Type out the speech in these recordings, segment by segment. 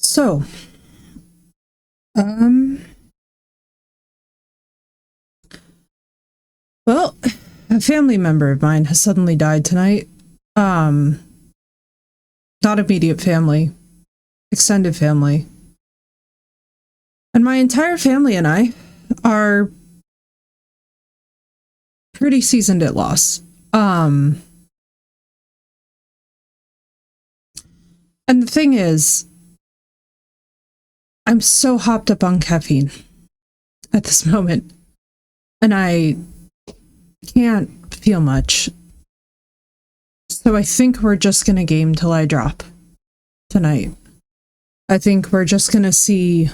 So, um, well, a family member of mine has suddenly died tonight. Um, Not immediate family, extended family. And my entire family and I are pretty seasoned at loss. And the thing is, I'm so hopped up on caffeine at this moment, and I can't feel much. So I think we're just gonna game till I drop tonight. I think we're just gonna see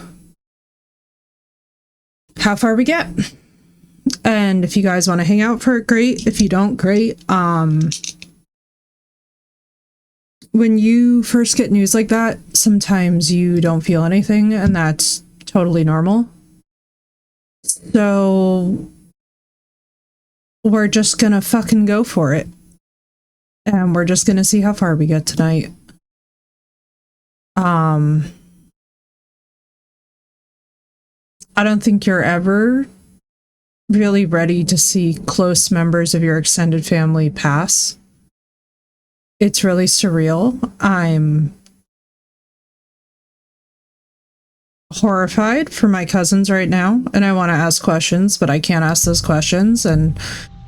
how far we get. And if you guys want to hang out for it, great. If you don't, great. When you first get news like that, sometimes you don't feel anything, and that's totally normal. So we're just gonna fucking go for it. And we're just gonna see how far we get tonight. I don't think you're ever really ready to see close members of your extended family pass. It's really surreal. I'm horrified for my cousins right now, and I want to ask questions, but I can't ask those questions. And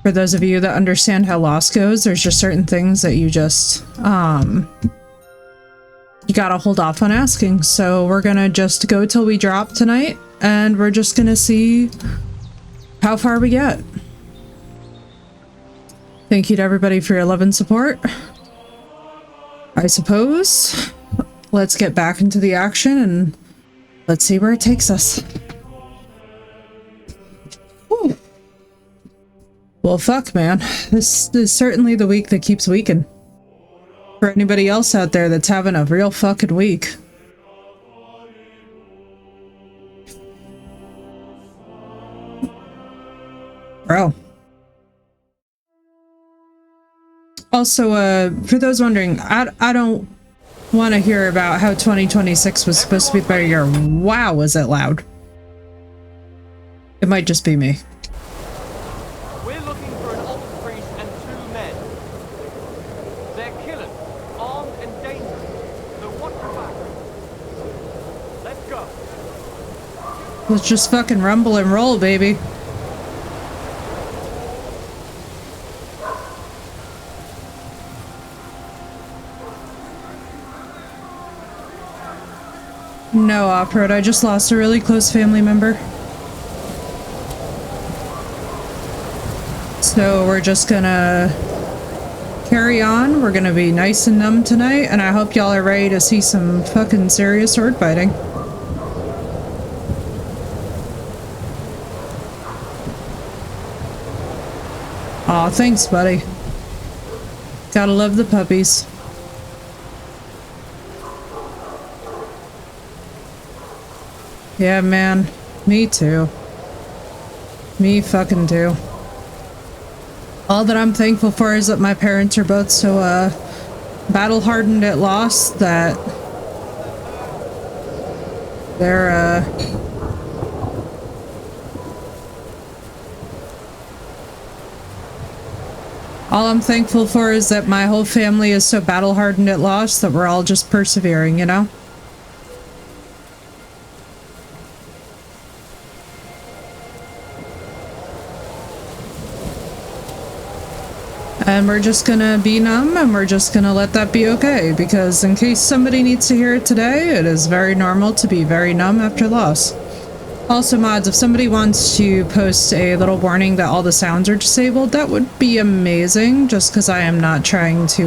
for those of you that understand how loss goes, there's just certain things that you just, you gotta hold off on asking. So we're gonna just go till we drop tonight, and we're just gonna see how far we get. Thank you to everybody for your love and support. I suppose let's get back into the action and let's see where it takes us. Whew. Well, fuck, man. This is certainly the week that keeps weaking. For anybody else out there that's having a real fucking week. Bro. Also, for those wondering, I don't want to hear about how 2026 was supposed to be the better year. Wow, was it loud. It might just be me. We're looking for an old priest and 2 men. They're killers, armed and dangerous. So watch your back. Let's go. Let's just fucking rumble and roll, baby. No, Off-Road, I just lost a really close family member. So we're just gonna carry on. We're gonna be nice and numb tonight, and I hope y'all are ready to see some fucking serious sword fighting. Aw, thanks, buddy. Gotta love the puppies. Yeah, man. Me too. Me fucking too. All that I'm thankful for is that my parents are both so, battle-hardened at loss that they're, all I'm thankful for is that my whole family is so battle-hardened at loss that we're all just persevering, you know? And we're just gonna be numb, and we're just gonna let that be okay, because in case somebody needs to hear it today, it is very normal to be very numb after loss. Also, mods, if somebody wants to post a little warning that all the sounds are disabled, that would be amazing, just because I am not trying to,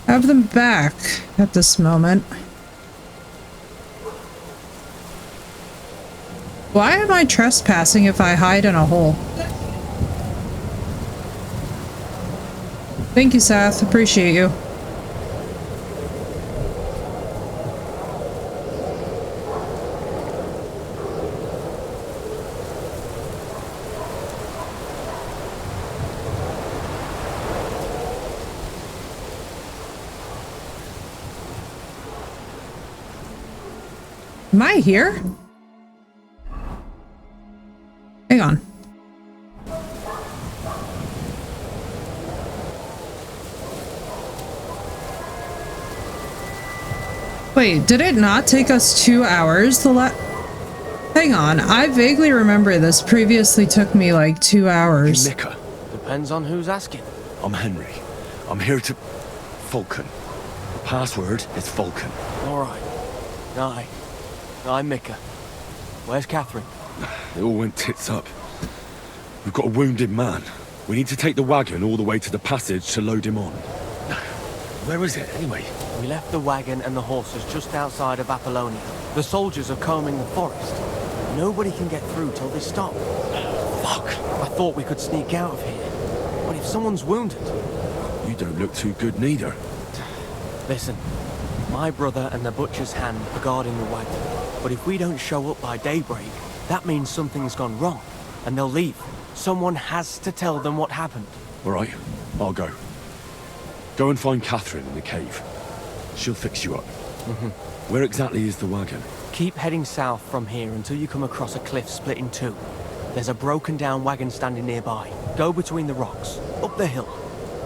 have them back at this moment. Why am I trespassing if I hide in a hole? Thank you, Seth. Appreciate you. Am I here? Hang on. Wait, did it not take us 2 hours Hang on, I vaguely remember this previously took me like 2 hours. You Mika. Depends on who's asking. I'm Henry. I'm here to... Vulcan. The password is Vulcan. Alright. I'm Mika. Where's Catherine? It all went tits up. We've got a wounded man. We need to take the wagon all the way to the passage to load him on. Where is it, anyway? We left the wagon and the horses just outside of Apollonia. The soldiers are combing the forest. Nobody can get through till they stop. Fuck. I thought we could sneak out of here. But if someone's wounded... You don't look too good neither. Listen, my brother and the butcher's hand are guarding the wagon. But if we don't show up by daybreak, that means something's gone wrong. And they'll leave. Someone has to tell them what happened. All right, I'll go. Go and find Catherine in the cave. She'll fix you up. Where exactly is the wagon? Keep heading south from here until you come across a cliff split in two. There's a broken down wagon standing nearby. Go between the rocks, up the hill,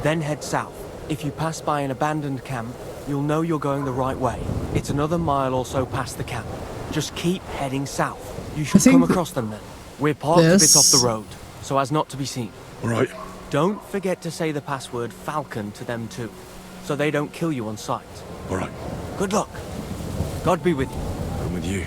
then head south. If you pass by an abandoned camp, you'll know you're going the right way. It's another mile or so past the camp. Just keep heading south. You should come across them then. We're parked a bit off the road, so as not to be seen. All right. Don't forget to say the password Falcon to them too, so they don't kill you on sight. All right. Good luck. God be with you. I'm with you.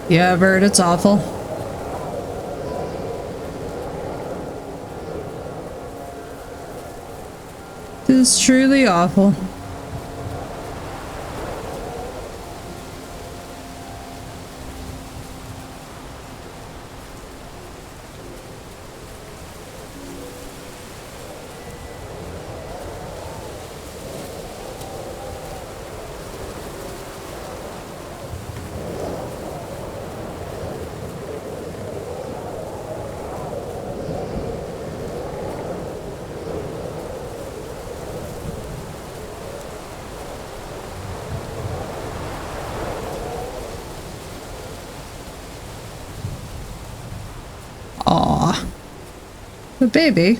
Yeah, Bird, it's awful. It is truly awful. Aw. The baby.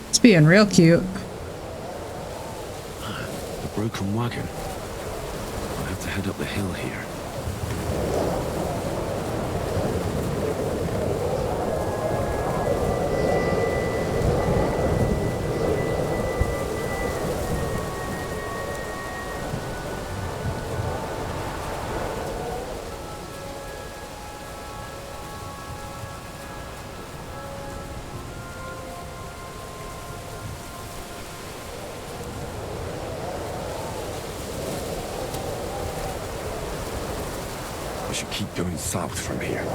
It's being real cute. The broken wagon. I'll have to head up the hill here. We should keep going south from here.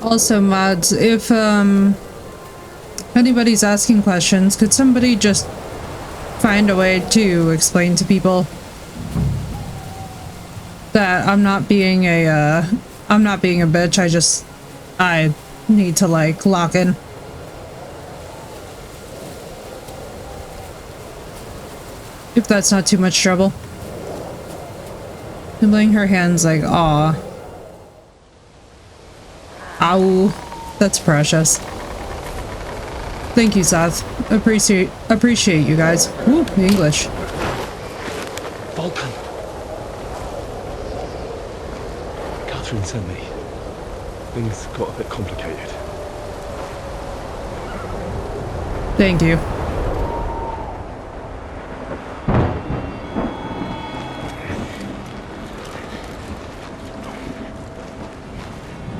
Also, mods, if anybody's asking questions, could somebody just find a way to explain to people that I'm not being a bitch. I need to like lock in. If that's not too much trouble. And laying her hands like, aw. Ow. That's precious. Thank you, Seth. Appreciate you guys. Woo, English. Vulcan. Catherine sent me. Things got a bit complicated. Thank you.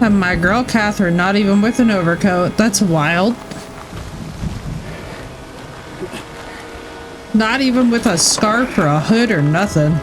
And my girl Catherine, not even with an overcoat. That's wild. Not even with a scarf or a hood or nothing.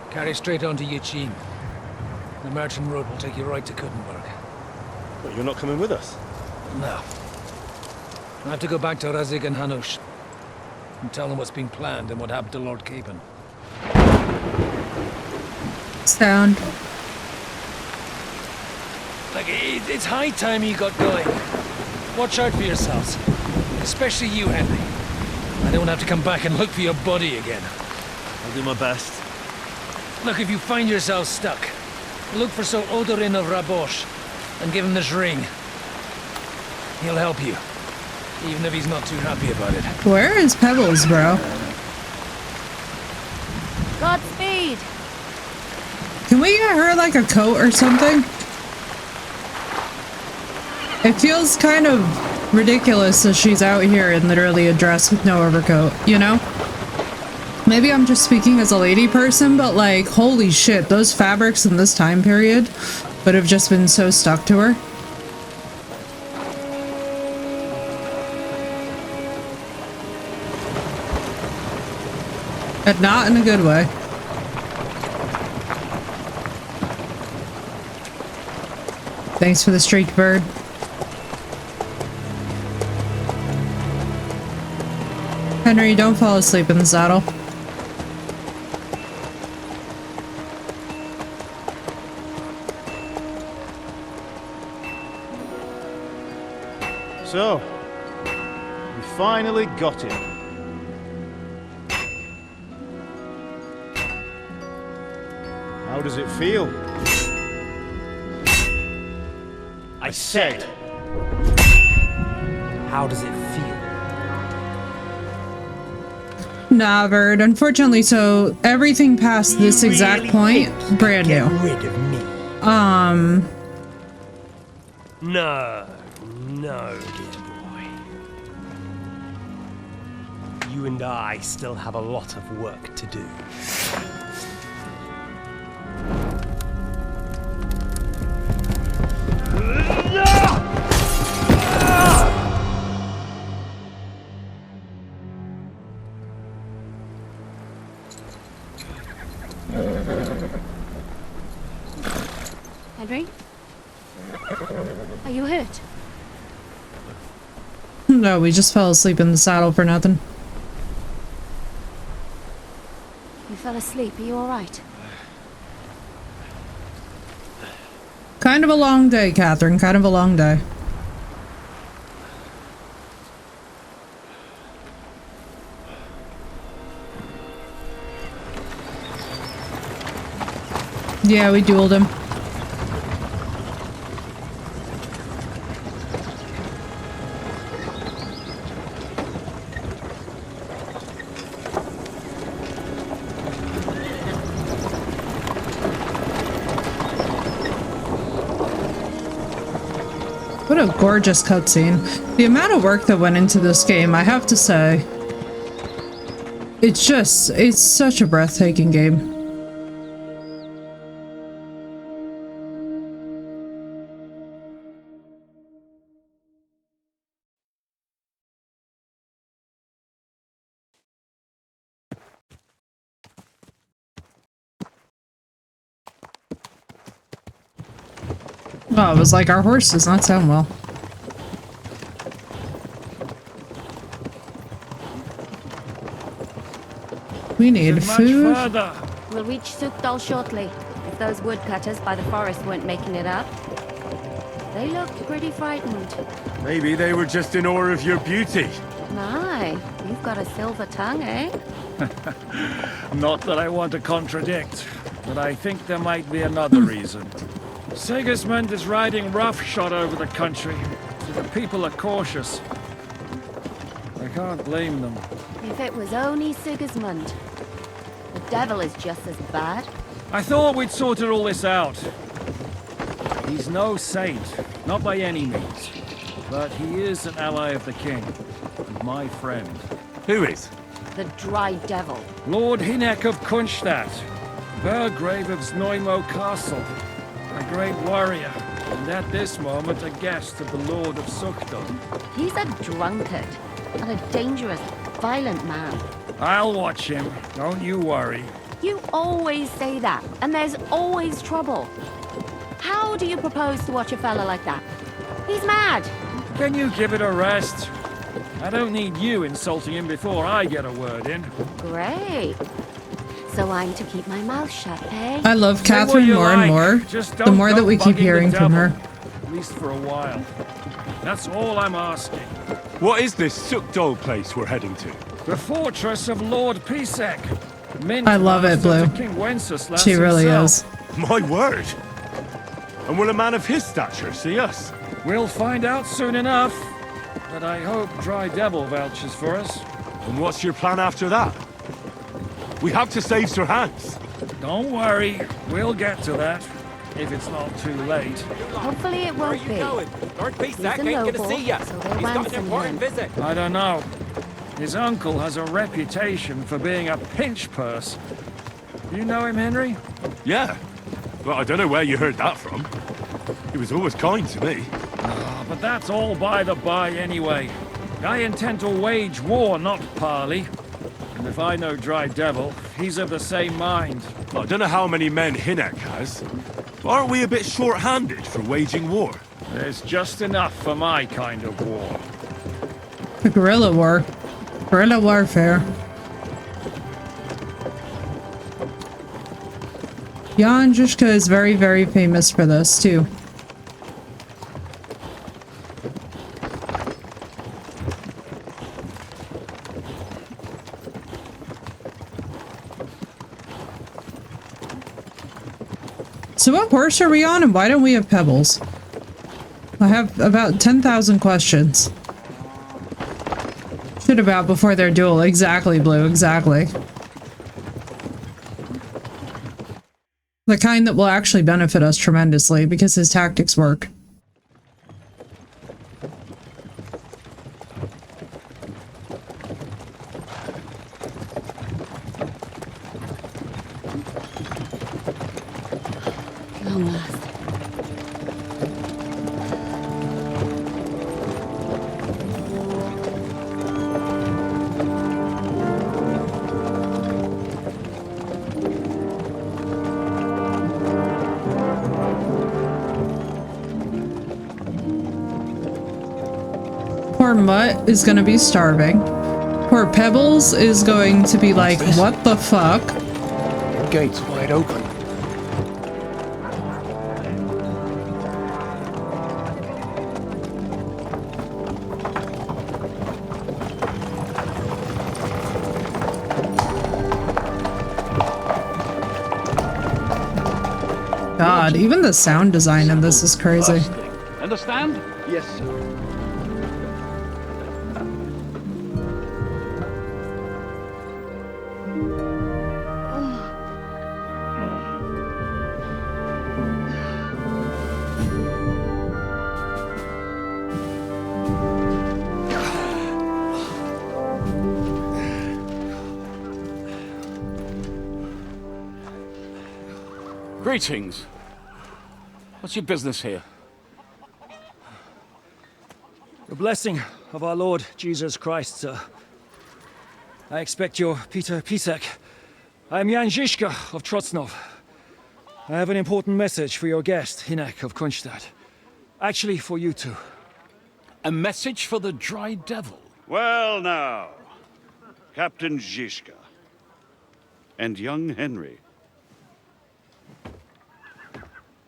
Carry straight on to Yuchim. The merchant road will take you right to Kuttenberg. But you're not coming with us? No. I have to go back to Razig and Hanush and tell them what's been planned and what happened to Lord Capon. Sound. Like, it's high time you got going. Watch out for yourselves. Especially you, Henry. I don't have to come back and look for your body again. I'll do my best. Look, if you find yourself stuck, look for Sir Odorin of Rabosh and give him this ring. He'll help you, even if he's not too happy about it. Where is Pebbles, bro? Godspeed! Can we get her like a coat or something? It feels kind of ridiculous that she's out here in literally a dress with no overcoat, you know? Maybe I'm just speaking as a lady person, but like, holy shit, those fabrics in this time period would have just been so stuck to her. But not in a good way. Thanks for the streaked bird. Henry, don't fall asleep in the saddle. So, we finally got him. How does it feel? I said, how does it feel? Nah, Bird. Unfortunately, so everything past this exact point, brand new. Rid of me. No, dear boy. You and I still have a lot of work to do. Henry? Are you hurt? No, we just fell asleep in the saddle for nothing. You fell asleep. Are you alright? Kind of a long day, Catherine. Kind of a long day. Yeah, we dueled him. What a gorgeous cutscene. The amount of work that went into this game, I have to say. It's such a breathtaking game. Oh, it was like our horse does not sound well. We need food. We'll reach Sukdal shortly, if those woodcutters by the forest weren't making it up. They looked pretty frightened. Maybe they were just in awe of your beauty. My, you've got a silver tongue, eh? Not that I want to contradict, but I think there might be another reason. Sigismund is riding roughshod over the country, so the people are cautious. I can't blame them. If it was only Sigismund. The devil is just as bad. I thought we'd sorted all this out. He's no saint, not by any means. But he is an ally of the king, and my friend. Who is? The dry devil. Lord Hynek of Kunstadt, Burgrave of Znojmo Castle, a great warrior, and at this moment a guest of the Lord of Sukdal. He's a drunkard, and a dangerous, violent man. I'll watch him, don't you worry. You always say that, and there's always trouble. How do you propose to watch a fella like that? He's mad. Can you give it a rest? I don't need you insulting him before I get a word in. Great. So I'm to keep my mouth shut, eh? I love Say what Catherine you more and like, more, just the don't more go that we keep bugging the hearing from devil. her. At least for a while. That's all I'm asking. What is this Sukdal place we're heading to? The fortress of Lord Pisek. I love it, Blue. King Wenceslas She really himself. is. My word! And will a man of his stature see us? We'll find out soon enough. But I hope Dry Devil vouches for us. And what's your plan after that? We have to save Sir Hans. Don't worry, we'll get to that. If it's not too late. Hopefully it won't be. Lord He's a noble, so they'll ransom him. visit. I don't know. His uncle has a reputation for being a pinch purse. You know him, Henry? Yeah. Well, I don't know where you heard that from. He was always kind to me. But that's all by the by anyway. I intend to wage war, not parley. And if I know Dry Devil, he's of the same mind. I don't know how many men Hynek has, but aren't we a bit short-handed for waging war? There's just enough for my kind of war. The guerrilla war. Guerrilla warfare. Jan Žižka is very, very famous for this, too. So what horse are we on, and why don't we have pebbles? I have about 10,000 questions. Should about before their duel. Exactly, Blue, exactly. The kind that will actually benefit us tremendously, because his tactics work. Long last. Poor Mutt is gonna be starving. Poor Pebbles is going to be like, what the fuck? The gate's wide open. God, even the sound design in this is crazy. Understand? Yes, sir. Greetings. What's your business here? The blessing of our Lord Jesus Christ, sir. I expect you're Peter Pisek. I am Jan Žižka of Trocnov. I have an important message for your guest, Hinek of Kunstadt. Actually, for you two. A message for the Dry Devil? Well now, Captain Žižka. And young Henry.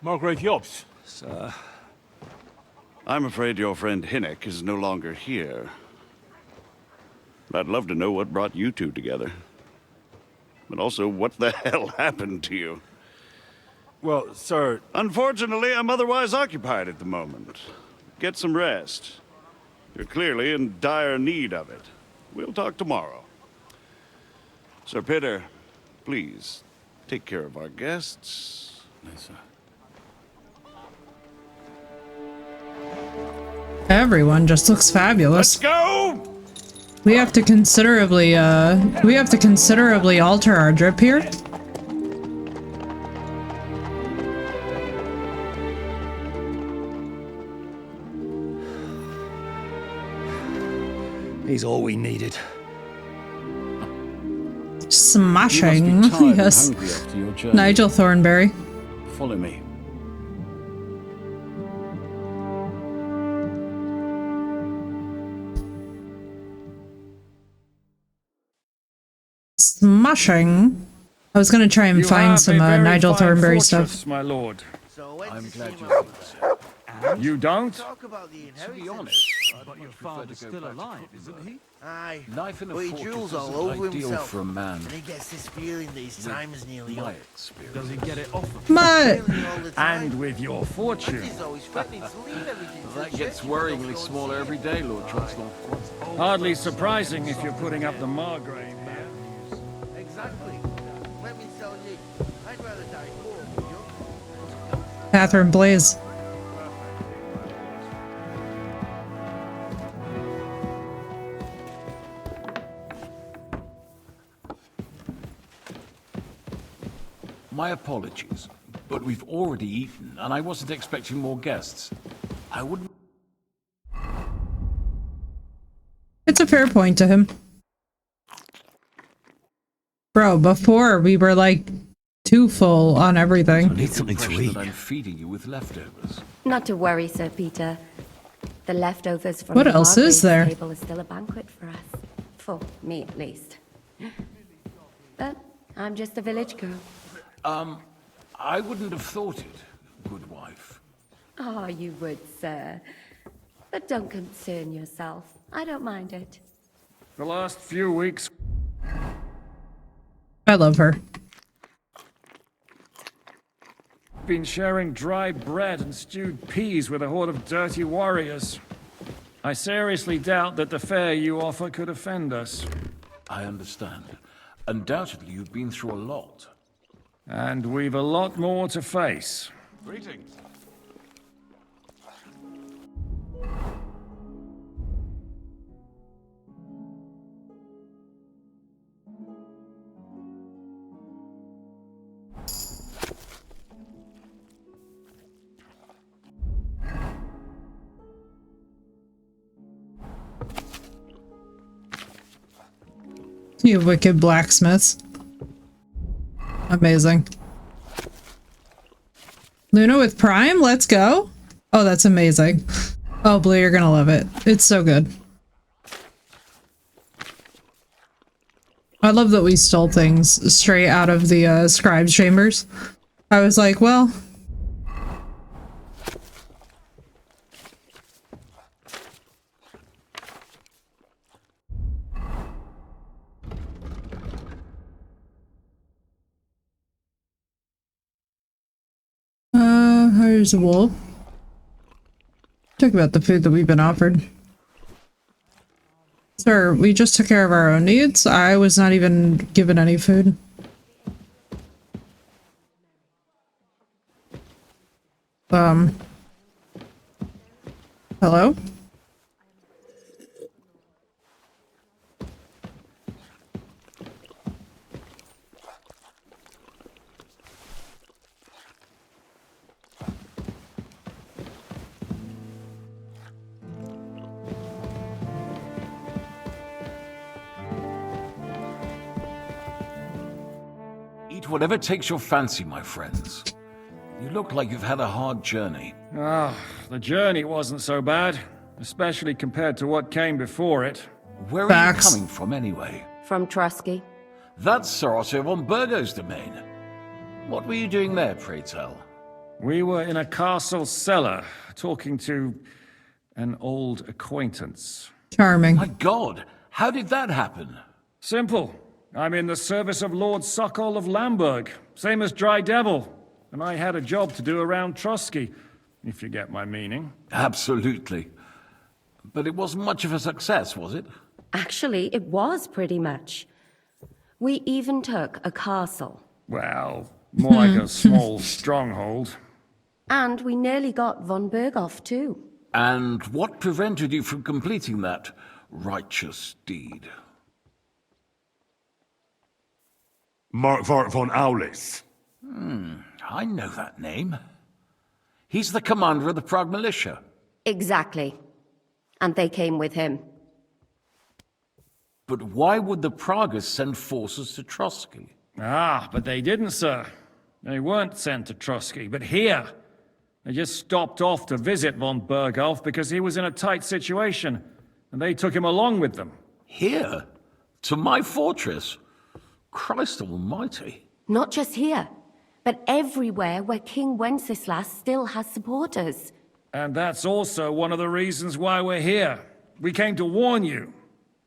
Margrave Jobs. Sir. I'm afraid your friend Hinek is no longer here. I'd love to know what brought you two together. But also, what the hell happened to you? Well, sir... Unfortunately, I'm otherwise occupied at the moment. Get some rest. You're clearly in dire need of it. We'll talk tomorrow. Sir Peter, please, take care of our guests. Yes, sir. Everyone just looks fabulous. Let's go! We have to considerably alter our drip here. He's all we needed. Smashing. You must be tired Yes. and hungry after your journey. Nigel Thornberry. Follow me. Smashing. I was gonna try and You find have some a very Nigel fine Thornberry fortress, stuff. my lord. I'm glad you said so. You don't? To be honest, But your father's still alive, isn't he? Aye, life in a but he fortress drools all isn't over ideal himself. for a man. And he gets this feeling that his time is nearly My up. experience. Does he get it off of But Failing all the time. And with your fortune. He's always threatening to leave everything to That the gets church. worryingly smaller every day, Lord Trotsnall. Hardly surprising if you're putting up the Margrave here. Exactly. Let me tell you, I'd rather die poor than young. Catherine Blaze. My apologies, but we've already eaten, and I wasn't expecting more guests. I wouldn't... It's a fair point to him. Bro, before we were like too full on everything. Need something to impression eat. that I'm feeding you with leftovers. Not to worry, Sir Peter. The leftovers from What the else is Margrave's there? table is still a banquet for us. For me, at least. But I'm just a village girl. I wouldn't have thought it, good wife. Oh, you would, sir. But don't concern yourself. I don't mind it. The last few weeks, I love her. been sharing dry bread and stewed peas with a horde of dirty warriors. I seriously doubt that the fare you offer could offend us. I understand. Undoubtedly, you've been through a lot. And we've a lot more to face. Greetings. You wicked blacksmiths. Amazing. Luna with Prime, let's go. Oh, that's amazing. Oh, Blue, you're gonna love it. It's so good. I love that we stole things straight out of the scribe's chambers. I was like, well... here's a wool. Talk about the food that we've been offered. Sir, we just took care of our own needs. I was not even given any food. Hello? Eat whatever takes your fancy, my friends. You look like you've had a hard journey. Ah, the journey wasn't so bad, especially compared to what came before it. Where are Facts. you coming from, anyway? From Trusky. That's Sir Otto von Burgo's domain. What were you doing there, pray tell? We were in a castle cellar, talking to an old acquaintance. Charming. My God, how did that happen? Simple. I'm in the service of Lord Sokol of Lamberg, same as Dry Devil, and I had a job to do around Trusky, if you get my meaning. Absolutely. But it wasn't much of a success, was it? Actually, it was pretty much. We even took a castle. Well, more like a small stronghold. And we nearly got von Berghoff, too. And what prevented you from completing that righteous deed? Markvart von Aulis. I know that name. He's the commander of the Prague militia. Exactly. And they came with him. But why would the Praguers send forces to Trusky? Ah, but they didn't, sir. They weren't sent to Trusky, but here. They just stopped off to visit von Berghoff because he was in a tight situation, and they took him along with them. Here? To my fortress? Christ almighty. Not just here, but everywhere where King Wenceslas still has supporters. And that's also one of the reasons why we're here. We came to warn you.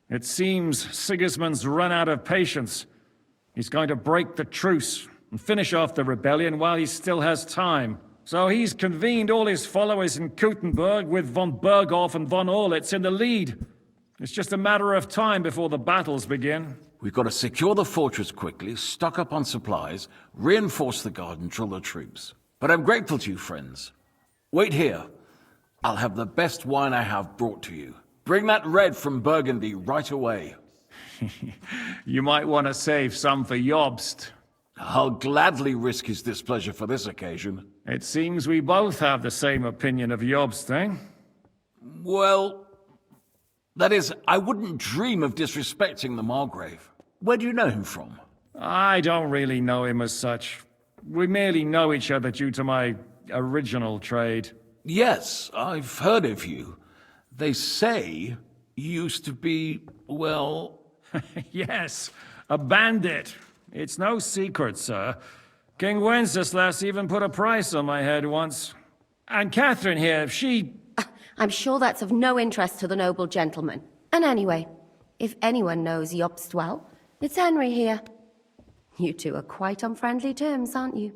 It seems Sigismund's run out of patience. He's going to break the truce and finish off the rebellion while he still has time. So he's convened all his followers in Kuttenberg with von Berghoff and von Orlitz in the lead. It's just a matter of time before the battles begin. We've got to secure the fortress quickly, stock up on supplies, reinforce the guard and drill the troops. But I'm grateful to you, friends. Wait here. I'll have the best wine I have brought to you. Bring that red from Burgundy right away. You might want to save some for Jobst. I'll gladly risk his displeasure for this occasion. It seems we both have the same opinion of Jobst, eh? Well, that is, I wouldn't dream of disrespecting the Margrave. Where do you know him from? I don't really know him as such. We merely know each other due to my original trade. Yes, I've heard of you. They say you used to be, well... Yes, a bandit. It's no secret, sir. King Wenceslas even put a price on my head once. And Catherine here, she... I'm sure that's of no interest to the noble gentleman. And anyway, if anyone knows Jobst well, it's Henry here. You two are quite on friendly terms, aren't you?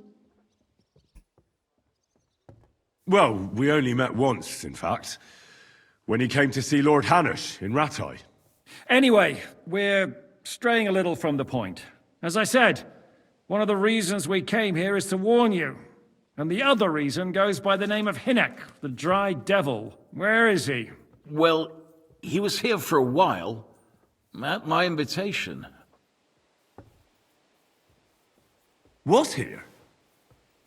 Well, we only met once, in fact. When he came to see Lord Hanush in Rattay. Anyway, we're straying a little from the point. As I said, one of the reasons we came here is to warn you. And the other reason goes by the name of Hinek, the Dry Devil. Where is he? Well, he was here for a while, at my invitation. Was here?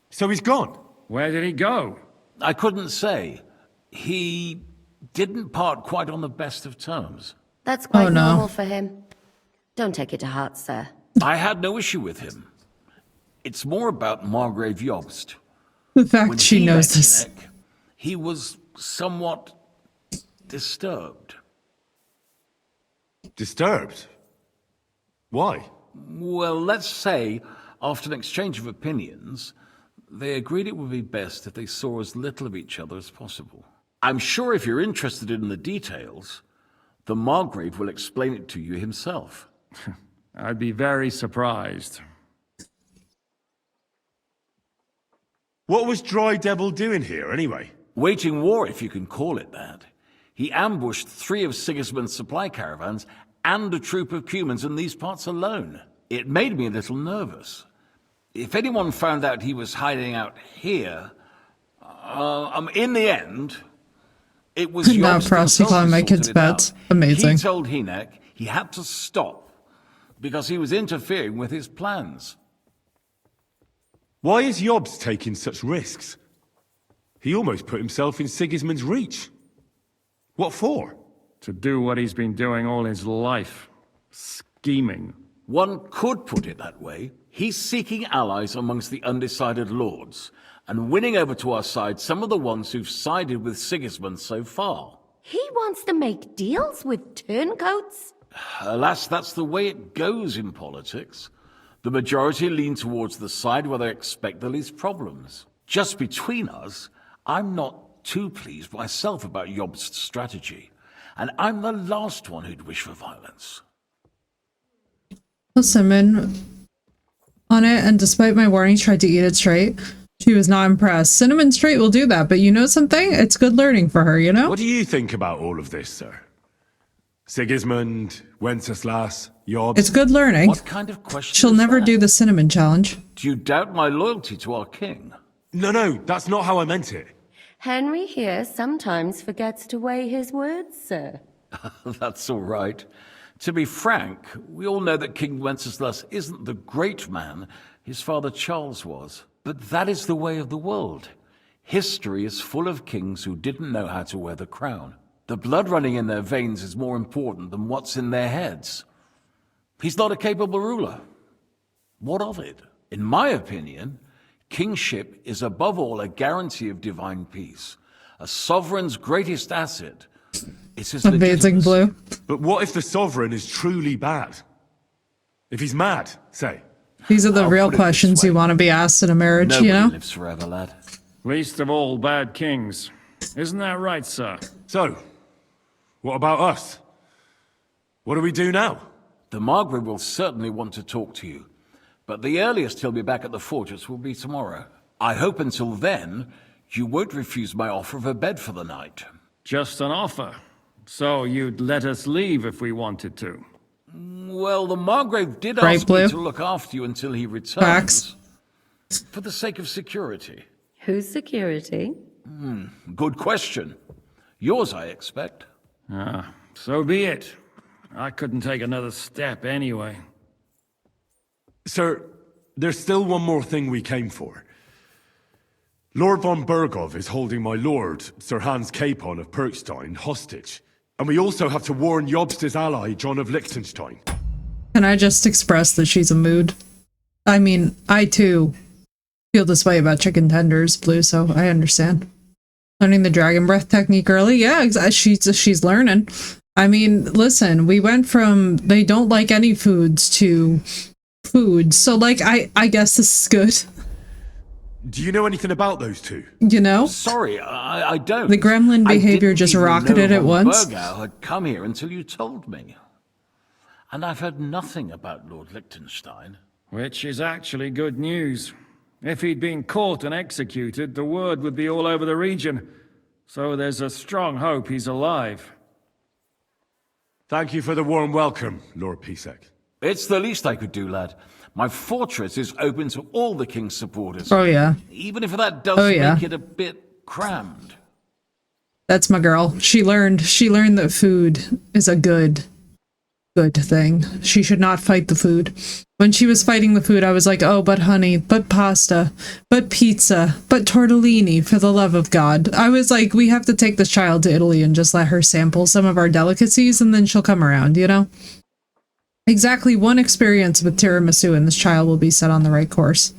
So he's gone? Where did he go? I couldn't say. He didn't part quite on the best of terms. That's quite no. normal for him. Don't take it to heart, sir. I had no issue with him. It's more about Margrave Jobst. The fact When she he knows met this. Hinek, he was somewhat disturbed. Disturbed? Why? Well, let's say, after an exchange of opinions, they agreed it would be best if they saw as little of each other as possible. I'm sure if you're interested in the details, the Margrave will explain it to you himself. I'd be very surprised. What was Dry Devil doing here, anyway? Waging war, if you can call it that. He ambushed 3 of Sigismund's supply caravans and a troop of Cumans in these parts alone. It made me a little nervous. If anyone found out he was hiding out here, in the end, it was Now Jobst Frosty himself calling who my sorted kids it pets. out. Amazing. He told Hinek he had to stop because he was interfering with his plans. Why is Jobst taking such risks? He almost put himself in Sigismund's reach. What for? To do what he's been doing all his life. Scheming. One could put it that way. He's seeking allies amongst the undecided lords, and winning over to our side some of the ones who've sided with Sigismund so far. He wants to make deals with turncoats? Alas, that's the way it goes in politics. The majority lean towards the side where they expect the least problems. Just between us, I'm not too pleased myself about Jobst's strategy, and I'm the last one who'd wish for violence. Cinnamon on it, and despite my warnings, tried to eat it straight. She was not impressed. Cinnamon straight will do that, but you know something? It's good learning for her, you know? What do you think about all of this, sir? Sigismund, Wenceslas, Job? It's good learning. What kind of question She'll is never that? do the cinnamon challenge. Do you doubt my loyalty to our king? No, that's not how I meant it. Henry here sometimes forgets to weigh his words, sir. That's all right. To be frank, we all know that King Wenceslas isn't the great man his father Charles was. But that is the way of the world. History is full of kings who didn't know how to wear the crown. The blood running in their veins is more important than what's in their heads. He's not a capable ruler. What of it? In my opinion, kingship is above all a guarantee of divine peace. A sovereign's greatest asset is his Amazing blue. But what if the sovereign is truly bad? If he's mad, say. These are the I'll real put it this questions way. you want to be asked in a marriage, Nobody you know? lives forever, lad. Least of all bad kings. Isn't that right, sir? So, what about us? What do we do now? The Margrave will certainly want to talk to you, but the earliest he'll be back at the fortress will be tomorrow. I hope until then, you won't refuse my offer of a bed for the night. Just an offer. So you'd let us leave if we wanted to. Well, the Margrave did Right, ask Blue? me to look after you until he returns. Facts. For the sake of security. Whose security? Good question. Yours, I expect. Ah, so be it. I couldn't take another step anyway. Sir, there's still one more thing we came for. Lord von Bergov is holding my lord, Sir Hans Capon of Perkstein, hostage. And we also have to warn Jobst's ally, John of Liechtenstein. Can I just express that she's a mood? I mean, I too feel this way about chicken tenders, Blue, so I understand. Learning the dragon breath technique early? Yeah, she's learning. I mean, listen, we went from they don't like any foods to food, so like, I guess this is good. Do you know anything about those two? You know? Sorry, I don't. The gremlin I behavior didn't just even rocketed know at von once. Bergau had come here until you told me. And I've heard nothing about Lord Liechtenstein. Which is actually good news. If he'd been caught and executed, the word would be all over the region. So there's a strong hope he's alive. Thank you for the warm welcome, Lord Pisek. It's the least I could do, lad. My fortress is open to all the king's supporters. Oh yeah. Even if that does yeah. make it a bit crammed. That's my girl. She learned that food is a good thing. She should not fight the food. When she was fighting the food, I was like, oh, but honey, but pasta, but pizza, but tortellini, for the love of God. I was like, we have to take this child to Italy and just let her sample some of our delicacies and then she'll come around, you know? Exactly one experience with tiramisu and this child will be set on the right course.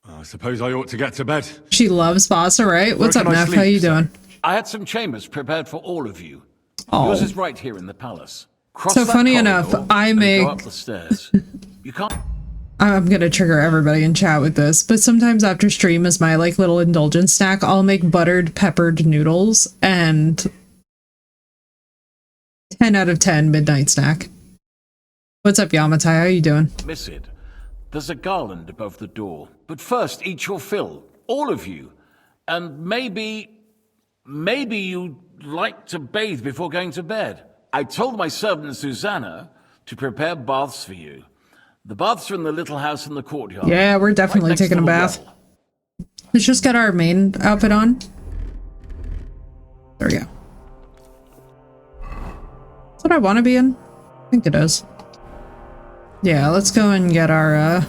I suppose I ought to get to bed. She loves pasta, right? What's Where up, can I Neff? sleep, How you sir? doing? I had some chambers prepared for all of you. Oh. Yours is right here in the palace. Cross So that funny corridor enough, I and make- go up the stairs. You can't. I'm gonna trigger everybody in chat with this, but sometimes after stream as my like little indulgence snack, I'll make buttered peppered noodles and 10 out of 10 midnight snack. What's up, Yamatai? How you doing? Miss it. There's a garland above the door. But first, eat your fill. All of you. And maybe you'd like to bathe before going to bed. I told my servant Susanna to prepare baths for you. The baths are in the little house in the courtyard. Yeah, we're definitely next to taking a the bath. well. Let's just get our main outfit on. There we go. That's what I want to be in. I think it is. Yeah, let's go and get our,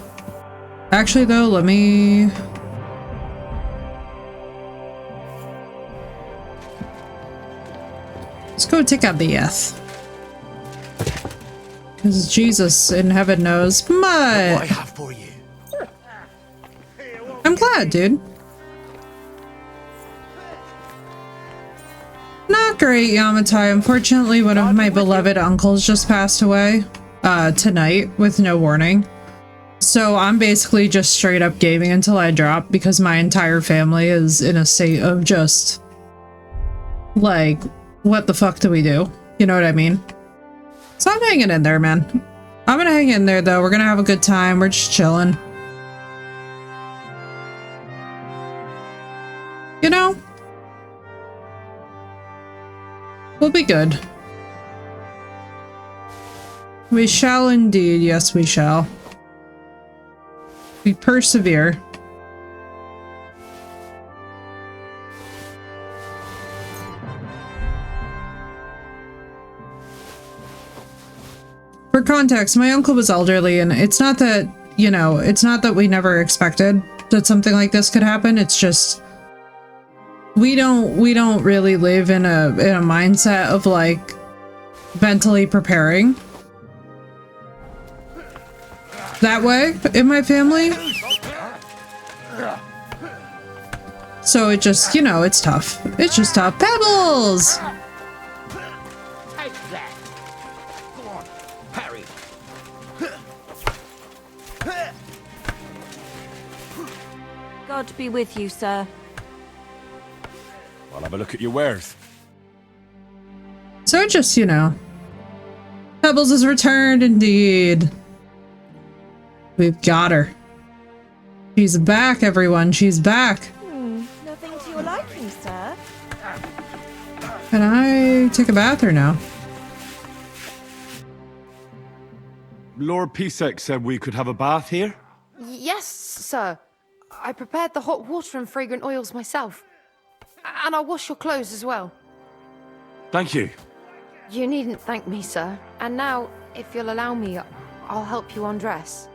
Actually, though, let me... Let's go take out the F. Because Jesus in heaven knows. But I have for you. I'm glad, dude. Not great, Yamatai. Unfortunately, one of my beloved uncles just passed away tonight with no warning. So I'm basically just straight up gaming until I drop because my entire family is in a state of just like, what the fuck do we do? You know what I mean? So I'm hanging in there, man. I'm gonna hang in there though. We're gonna have a good time. We're just chilling. You know? We'll be good. We shall indeed. Yes, we shall. We persevere. For context, my uncle was elderly, and it's not that, you know, it's not that we never expected that something like this could happen. It's just we don't really live in a mindset of like mentally preparing that way in my family. So it just, you know, it's tough. It's just tough. Pebbles! Take that. Go on, parry. God be with you, sir. I'll have a look at your wares. So just, you know, Pebbles has returned indeed. We've got her. She's back, everyone. She's back. Nothing to your liking, sir. Can I take a bath or no? Lord Pisek said we could have a bath here? Yes, sir. I prepared the hot water and fragrant oils myself. And I'll wash your clothes as well. Thank you. You needn't thank me, sir. And now, if you'll allow me, I'll help you undress.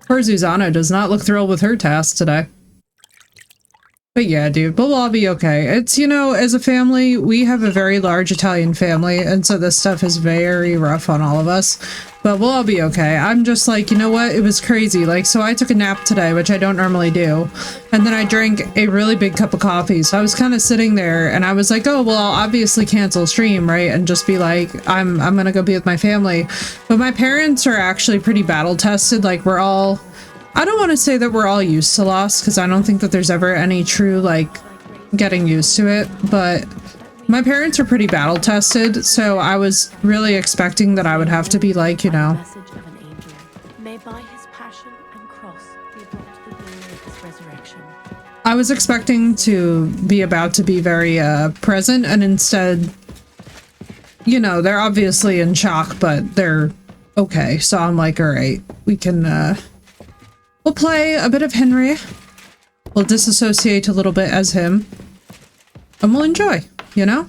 Poor Zuzana does not look thrilled with her task today. But yeah, dude, but we'll all be okay. It's, you know, as a family, we have a very large Italian family, and so this stuff is very rough on all of us. But we'll all be okay. I'm just like, you know what? It was crazy. Like, so I took a nap today, which I don't normally do. And then I drank a really big cup of coffee. So I was kind of sitting there and I was like, oh, well, I'll obviously cancel stream, right? And just be like, I'm gonna go be with my family. But my parents are actually pretty battle tested. Like, we're all, I don't want to say that we're all used to loss, because I don't think that there's ever any true, like, getting used to it. But my parents are pretty battle tested, so I was really expecting that I would have to be like, you know, May by his passion and cross be brought the glory of his resurrection. I was expecting to be about to be very present, and instead, you know, they're obviously in shock, but they're okay. So I'm like, all right, we can we'll play a bit of Henry. We'll disassociate a little bit as him, and we'll enjoy, you know?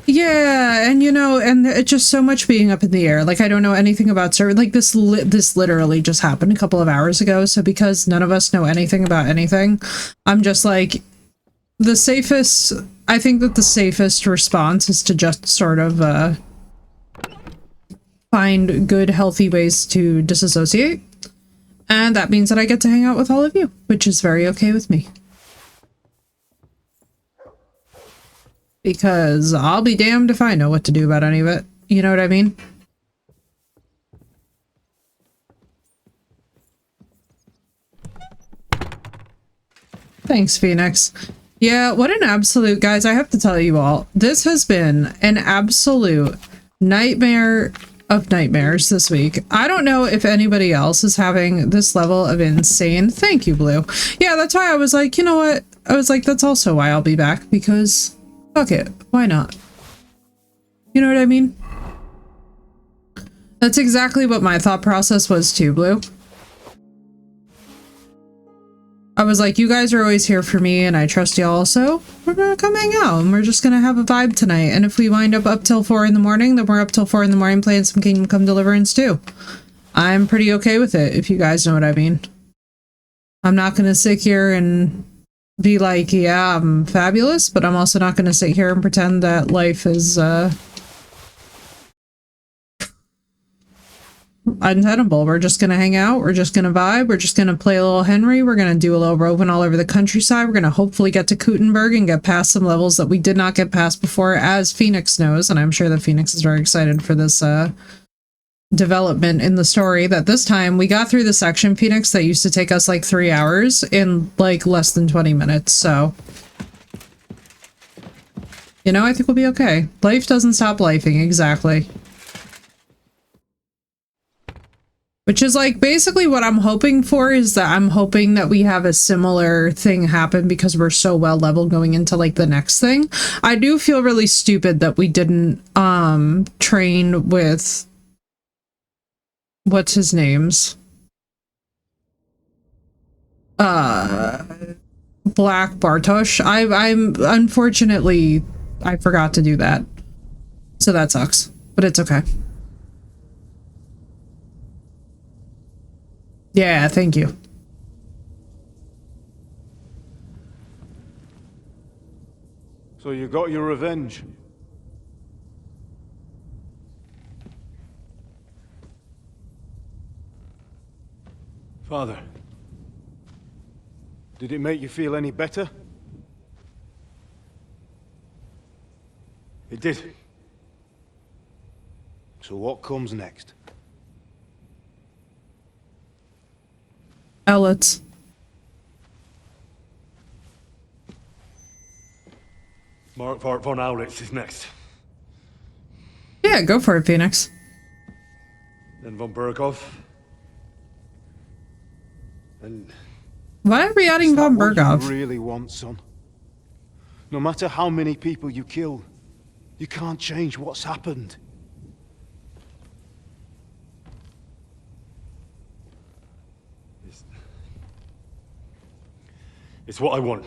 Yeah, and you know, and it's just so much being up in the air. Like, I don't know anything about server. Like, this literally just happened a couple of hours ago, so because none of us know anything about anything, I'm just like, the safest, I think that the safest response is to just sort of, find good, healthy ways to disassociate. And that means that I get to hang out with all of you, which is very okay with me. Because I'll be damned if I know what to do about any of it. You know what I mean? Thanks, Phoenix. Yeah, what an absolute, guys, I have to tell you all, this has been an absolute nightmare of nightmares this week. I don't know if anybody else is having this level of insane. Thank you, Blue. Yeah, that's why I was like, you know what? I was like, that's also why I'll be back, because fuck it. Why not? You know what I mean? That's exactly what my thought process was too, Blue. I was like, you guys are always here for me and I trust y'all, so we're gonna come hang out and we're just gonna have a vibe tonight. And if we wind up till 4 in the morning, then we're up till 4 in the morning playing some Kingdom Come Deliverance too. I'm pretty okay with it, if you guys know what I mean. I'm not gonna sit here and be like, yeah, I'm fabulous, but I'm also not gonna sit here and pretend that life is untenable. We're just gonna hang out, we're just gonna vibe, we're just gonna play a little Henry, we're gonna do a little roving all over the countryside, we're gonna hopefully get to Kuttenberg and get past some levels that we did not get past before, as Phoenix knows, and I'm sure that Phoenix is very excited for this development in the story, that this time we got through the section, Phoenix, that used to take us like 3 hours in like less than 20 minutes, so... You know, I think we'll be okay. Life doesn't stop lifing, exactly. Which is like basically what I'm hoping for, is that I'm hoping that we have a similar thing happen because we're so well leveled going into like the next thing. I do feel really stupid that we didn't train with what's his name's Black Bartosz. I'm unfortunately I forgot to do that. So that sucks, but it's okay. Yeah, thank you. So you got your revenge? Father, did it make you feel any better? It did. So what comes next? Outlets. Mark von Owlitz is next. Yeah, go for it, Phoenix. Then von Berghoff. And why are we adding von Berghoff? You really want, son? No matter how many people you kill, you can't change what's happened. It's what I want.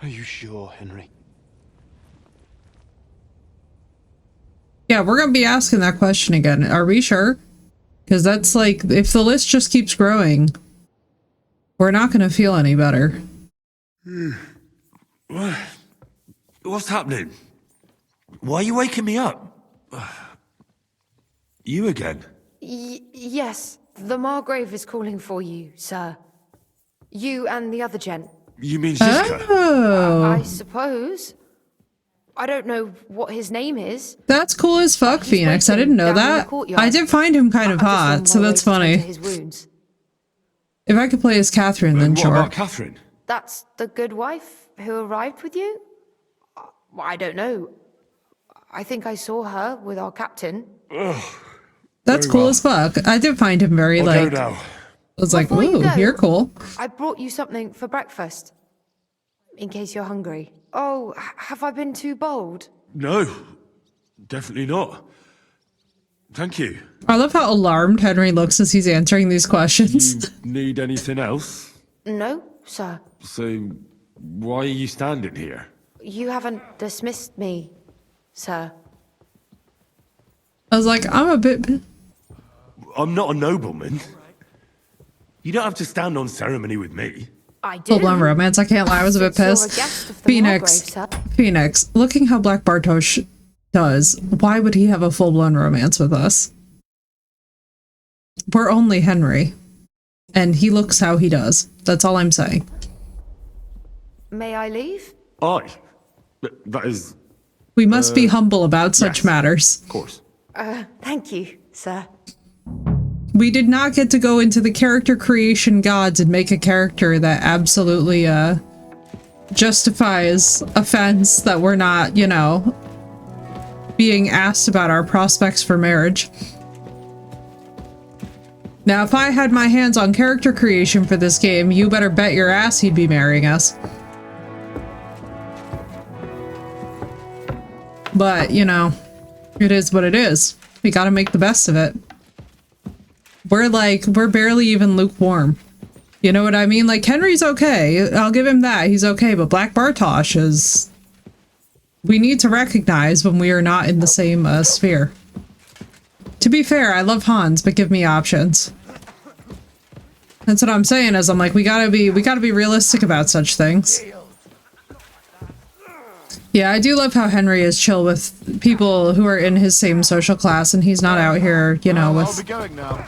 Are you sure, Henry? Yeah, we're gonna be asking that question again. Are we sure? Because that's like, if the list just keeps growing, we're not gonna feel any better. What's happening? Why are you waking me up? You again? Yes, the Margrave is calling for you, sir. You and the other gent. You mean Ziska? Oh. I suppose. I don't know what his name is. That's cool as fuck, Phoenix. I didn't know that. I did find him kind of hot, so that's funny. If I could play as Catherine, then sure. What about Catherine? That's the good wife who arrived with you? I don't know. I think I saw her with our captain. Ugh. That's cool as fuck. I did find him very, like... Go now. I was like, ooh, you're cool. I brought you something for breakfast. In case you're hungry. Oh, have I been too bold? No, definitely not. Thank you. I love how alarmed Henry looks as he's answering these questions. You need anything else? No, sir. So, why are you standing here? You haven't dismissed me, sir. I was like, I'm a bit... I'm not a nobleman. You don't have to stand on ceremony with me. I do. Full-blown romance, I can't lie, I was a bit pissed. Phoenix, looking how Black Bartosz does, why would he have a full-blown romance with us? We're only Henry. And he looks how he does. That's all I'm saying. May I leave? That is... We must be humble about such matters. Of course. Thank you, sir. We did not get to go into the character creation gods and make a character that absolutely, justifies offense that we're not, you know, being asked about our prospects for marriage. Now, if I had my hands on character creation for this game, you better bet your ass he'd be marrying us. But, you know, it is what it is. We gotta make the best of it. We're barely even lukewarm. You know what I mean? Like, Henry's okay. I'll give him that. He's okay. But Black Bartosz is... We need to recognize when we are not in the same sphere. To be fair, I love Hans, but give me options. That's what I'm saying, is I'm like, we gotta be realistic about such things. Yeah, I do love how Henry is chill with people who are in his same social class, and he's not out here, you know, I'll with... be going now.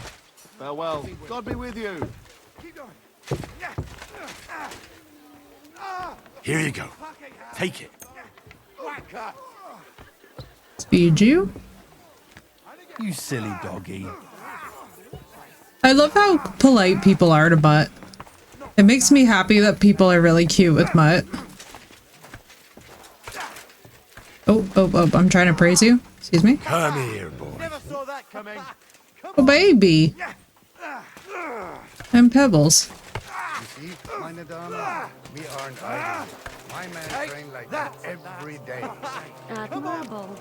Farewell. God be with you. Here you go. Take it. Feed you? You silly doggy. I love how polite people are to Mutt. It makes me happy that people are really cute with Mutt. Oh, I'm trying to praise you. Excuse me. Come here, boy. Never saw that coming. Oh, baby. And Pebbles. You see, meine Damen, we aren't idle. My men train like that every day. Admirable.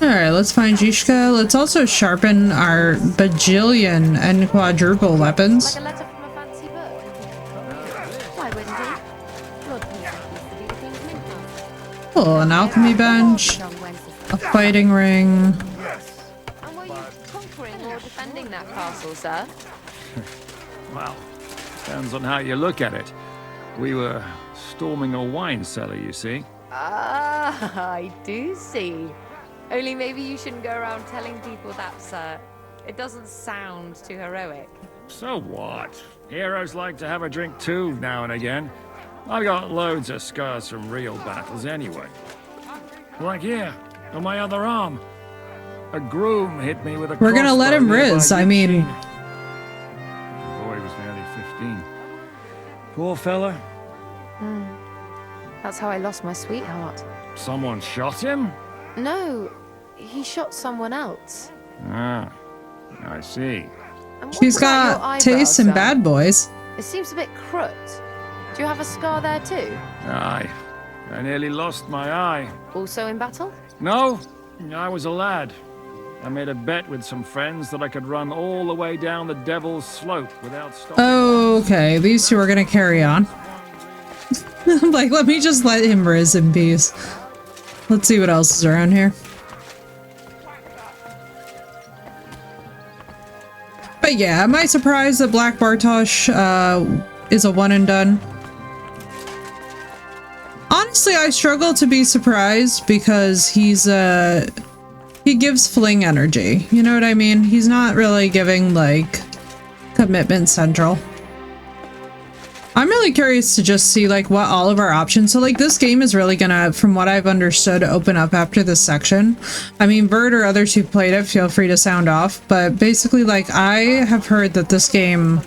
Alright, let's find Zizka. Let's also sharpen our bajillion and quadruple weapons. Like a letter from a fancy book. Why wouldn't he? Lord Peter used to be the king's mint. Oh, an alchemy bench. A fighting ring. And were you conquering or defending that castle, sir? Well, depends on how you look at it. We were storming a wine cellar, you see. Ah, I do see. Only maybe you shouldn't go around telling people that, sir. It doesn't sound too heroic. So what? Heroes like to have a drink too, now and again. I've got loads of scars from real battles anyway. Like here, on my other arm. A groom hit me with a We're gonna let him riz, I mean... The boy was nearly 15. Poor fella. That's how I lost my sweetheart. Someone shot him? No, he shot someone else. Ah, I see. And what She's about got your eyebrow, tastes and sir? bad boys. It seems a bit crooked. Do you have a scar there too? Aye. I nearly lost my eye. Also in battle? No, I was a lad. I made a bet with some friends that I could run all the way down the Devil's Slope without stopping. Okay, these two are gonna carry on. I'm like, let me just let him riz in peace. Let's see what else is around here. But yeah, am I surprised that Black Bartosz is a one and done? Honestly, I struggle to be surprised because he's he gives fling energy. You know what I mean? He's not really giving like commitment central. I'm really curious to just see like what all of our options. So like this game is really gonna, from what I've understood, open up after this section. I mean, Vert or others who played it, feel free to sound off. But basically, like I have heard that this game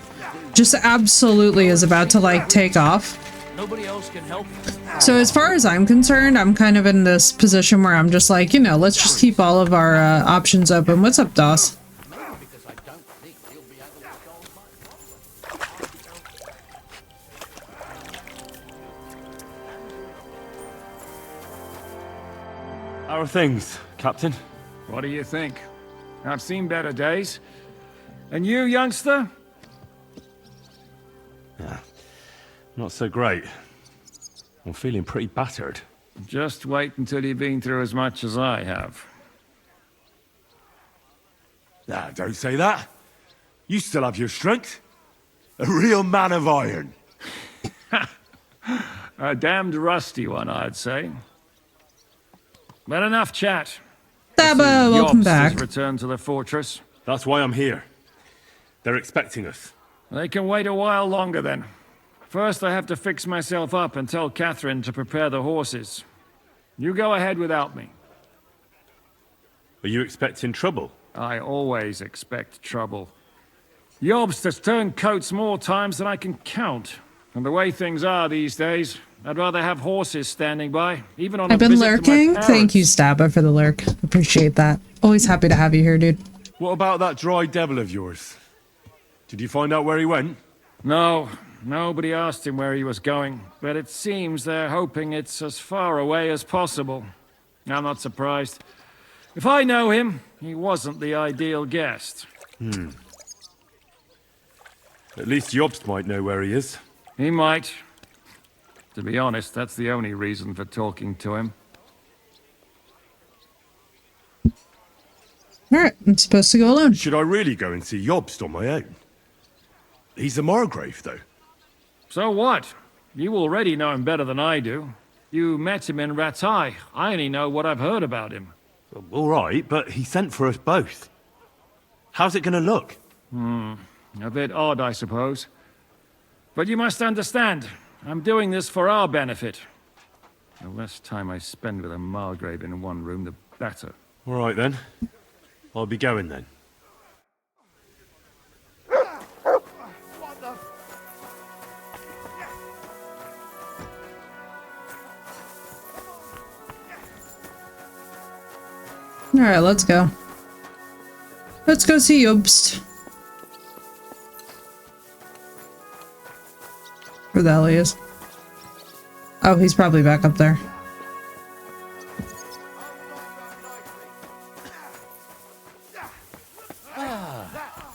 just absolutely is about to like take off. Nobody else can help you. So as far as I'm concerned, I'm kind of in this position where I'm just like, you know, let's just keep all of our options open. What's up, Doss? How are things, Captain? What do you think? I've seen better days. And you, youngster? Yeah, not so great. I'm feeling pretty battered. Just wait until you've been through as much as I have. Nah, don't say that. You still have your strength. A real man of iron. A damned rusty one, I'd say. But enough chat. Saba, welcome Yops back. has returned to the fortress. That's why I'm here. They're expecting us. They can wait a while longer then. First, I have to fix myself up and tell Catherine to prepare the horses. You go ahead without me. Are you expecting trouble? I always expect trouble. Jobst has turned coats more times than I can count. And the way things are these days, I'd rather have horses standing by, even on I've a been visit to my lurking. Thank you, parents. Staba, for the lurk. Appreciate that. Always happy to have you here, dude. What about that dry devil of yours? Did you find out where he went? No, nobody asked him where he was going, but it seems they're hoping it's as far away as possible. I'm not surprised. If I know him, he wasn't the ideal guest. At least Jobst might know where he is. He might. To be honest, that's the only reason for talking to him. Alright, I'm supposed to go alone. Should I really go and see Jobst on my own? He's a Margrave, though. So what? You already know him better than I do. You met him in Ratai. I only know what I've heard about him. All right, but he sent for us both. How's it gonna look? A bit odd, I suppose. But you must understand, I'm doing this for our benefit. The less time I spend with a Margrave in one room, the better. All right then. I'll be going then. Alright, let's go. Let's go see Jobst. Where the hell he is. Oh, he's probably back up there.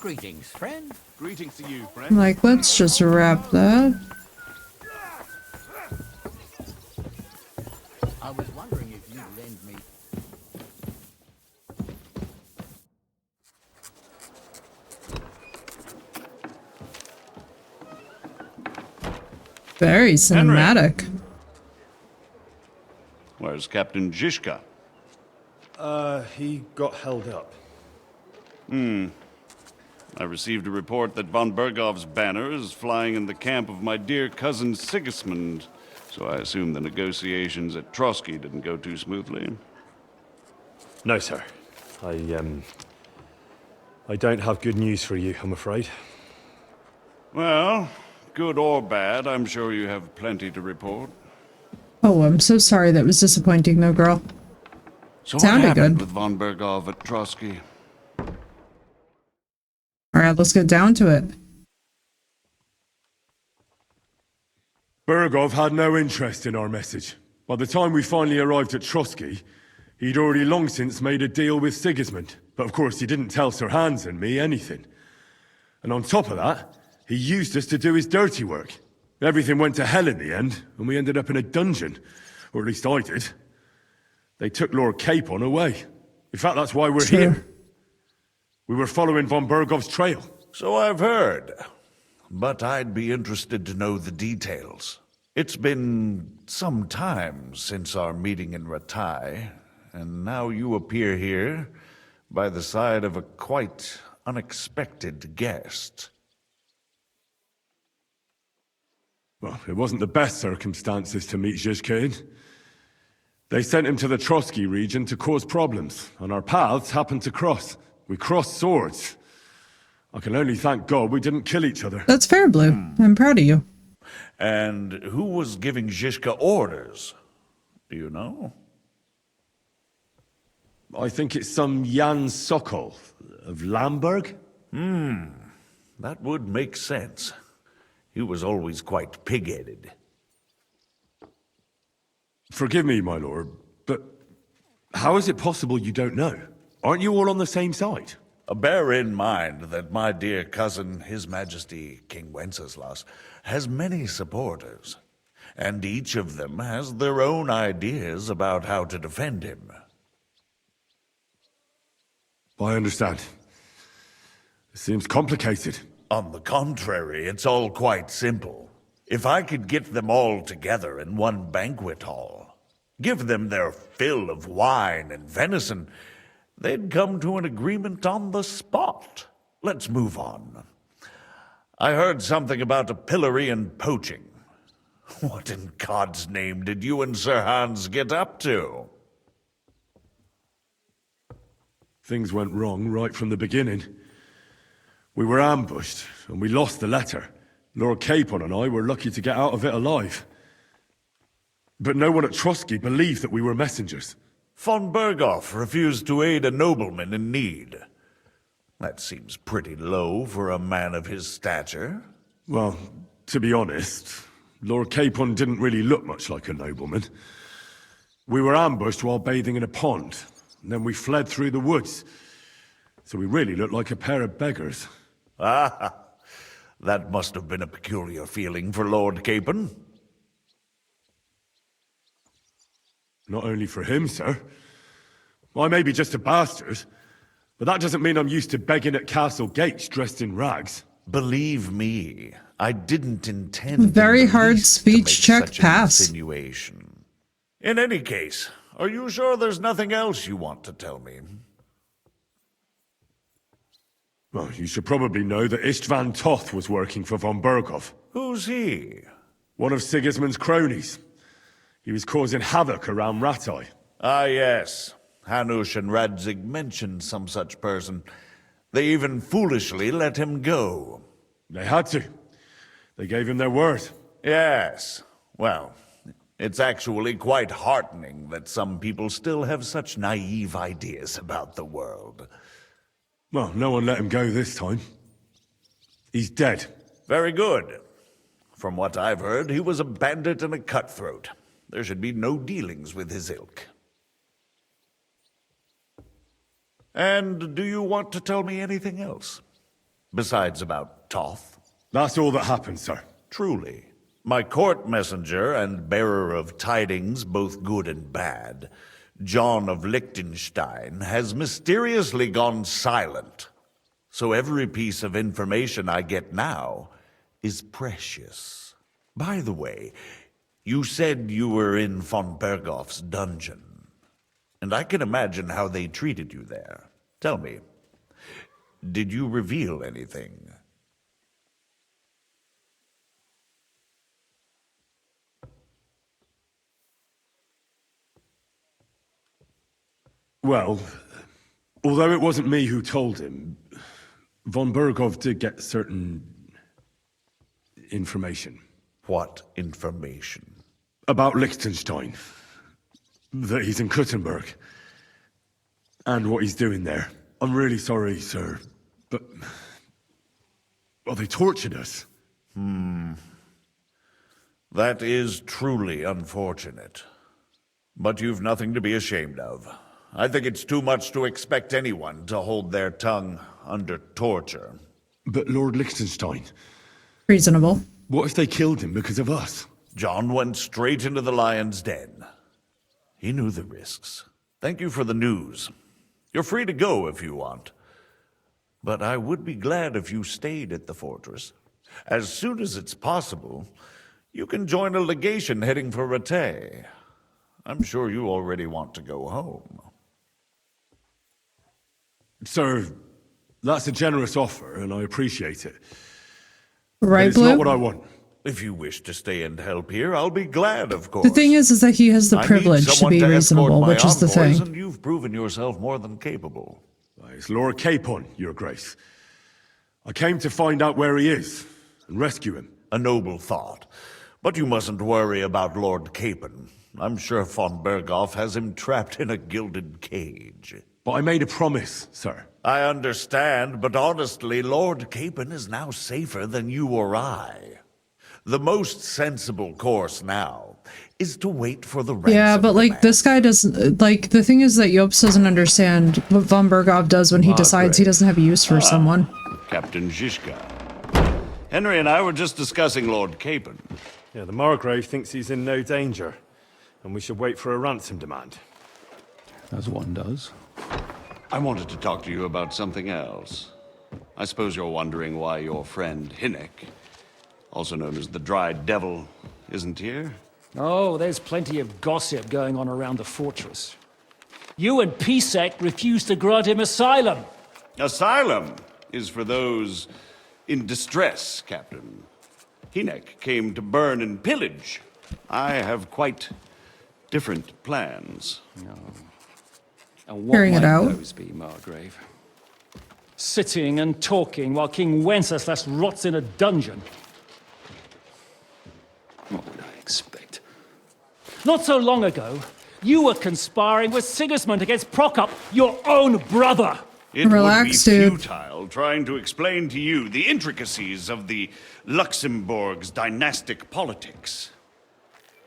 Greetings, friend. Greetings to you, friend. Like, let's just wrap that. I was wondering if you'd lend me... Very cinematic. Where's Captain Zizka? He got held up. I received a report that von Bergov's banner is flying in the camp of my dear cousin Sigismund, so I assume the negotiations at Trotsky didn't go too smoothly. No, sir. I don't have good news for you, I'm afraid. Well, good or bad, I'm sure you have plenty to report. Oh, I'm so sorry. That was disappointing, though, girl. So Sounded what happened good. with von Bergov at Trotsky? Alright, let's get down to it. Bergov had no interest in our message. By the time we finally arrived at Trotsky, he'd already long since made a deal with Sigismund. But of course, he didn't tell Sir Hans and me anything. And on top of that, he used us to do his dirty work. Everything went to hell in the end, and we ended up in a dungeon. Or at least I did. They took Lord Capon away. In fact, that's why we're here. We were following von Bergov's trail. So I've heard. But I'd be interested to know the details. It's been some time since our meeting in Ratai, and now you appear here by the side of a quite unexpected guest. Well, it wasn't the best circumstances to meet Zizka in. They sent him to the Trotsky region to cause problems, and our paths happened to cross. We crossed swords. I can only thank God we didn't kill each other. That's fair, Blue. I'm proud of you. And who was giving Zizka orders? Do you know? I think it's some Jan Sokol of Lamberg. That would make sense. He was always quite pig-headed. Forgive me, my lord, but how is it possible you don't know? Aren't you all on the same side? Bear in mind that my dear cousin, His Majesty King Wenceslas, has many supporters, and each of them has their own ideas about how to defend him. I understand. It seems complicated. On the contrary, it's all quite simple. If I could get them all together in one banquet hall, give them their fill of wine and venison, they'd come to an agreement on the spot. Let's move on. I heard something about a pillory and poaching. What in God's name did you and Sir Hans get up to? Things went wrong right from the beginning. We were ambushed, and we lost the letter. Lord Capon and I were lucky to get out of it alive. But no one at Trotsky believed that we were messengers. Von Berghoff refused to aid a nobleman in need. That seems pretty low for a man of his stature. Well, to be honest, Lord Capon didn't really look much like a nobleman. We were ambushed while bathing in a pond, and then we fled through the woods. So we really looked like a pair of beggars. Ah, that must have been a peculiar feeling for Lord Capon. Not only for him, sir. I may be just a bastard, but that doesn't mean I'm used to begging at castle gates dressed in rags. Believe me, I didn't intend Very hard speech check such an pass. insinuation. In any case, are you sure there's nothing else you want to tell me? Well, you should probably know that Istvan Toth was working for von Berghoff. Who's he? One of Sigismund's cronies. He was causing havoc around Ratai. Ah, yes. Hanush and Radzig mentioned some such person. They even foolishly let him go. They had to. They gave him their word. Yes. Well, it's actually quite heartening that some people still have such naive ideas about the world. Well, no one let him go this time. He's dead. Very good. From what I've heard, he was a bandit and a cutthroat. There should be no dealings with his ilk. And do you want to tell me anything else? Besides about Toth? That's all that happened, sir. Truly. My court messenger and bearer of tidings, both good and bad, John of Liechtenstein, has mysteriously gone silent. So every piece of information I get now is precious. By the way, you said you were in von Berghoff's dungeon. And I can imagine how they treated you there. Tell me, did you reveal anything? Well, although it wasn't me who told him, von Berghoff did get certain information. What information? About Liechtenstein. That he's in Kuttenberg. And what he's doing there. I'm really sorry, sir, but... well, they tortured us. That is truly unfortunate. But you've nothing to be ashamed of. I think it's too much to expect anyone to hold their tongue under torture. But Lord Liechtenstein... Reasonable. What if they killed him because of us? John went straight into the lion's den. He knew the risks. Thank you for the news. You're free to go if you want. But I would be glad if you stayed at the fortress. As soon as it's possible, you can join a legation heading for Rattay. I'm sure you already want to go home. Sir, that's a generous offer, and I appreciate it. Right, but it's Blue? not what I want. If you wish to stay and help here, I'll be glad, of course. The thing is that he has the privilege to be reasonable, which is the thing. And you've proven yourself more than capable. It's Lord Capon, Your Grace. I came to find out where he is and rescue him. A noble thought. But you mustn't worry about Lord Capon. I'm sure von Berghoff has him trapped in a gilded cage. But I made a promise, sir. I understand, but honestly, Lord Capon is now safer than you or I. The most sensible course now is to wait for the ransom. Yeah, but like this guy doesn't like the thing is that Jobst doesn't understand what von Berghoff does when he decides he doesn't have use for someone. Captain Zizka. Henry and I were just discussing Lord Capon. Yeah, the Margrave thinks he's in no danger, and we should wait for a ransom demand. As one does. I wanted to talk to you about something else. I suppose you're wondering why your friend Hinnek, also known as the Dried Devil, isn't here? Oh, there's plenty of gossip going on around the fortress. You and Pisek refused to grant him asylum. Asylum is for those in distress, Captain. Hinnek came to burn and pillage. I have quite different plans. No. And what might those be, Margrave? Sitting and talking while King Wenceslas rots in a dungeon. What would I expect? Not so long ago, you were conspiring with Sigismund against Prokop, your own brother. It would be futile trying to explain to you the intricacies of the Luxembourg's dynastic politics.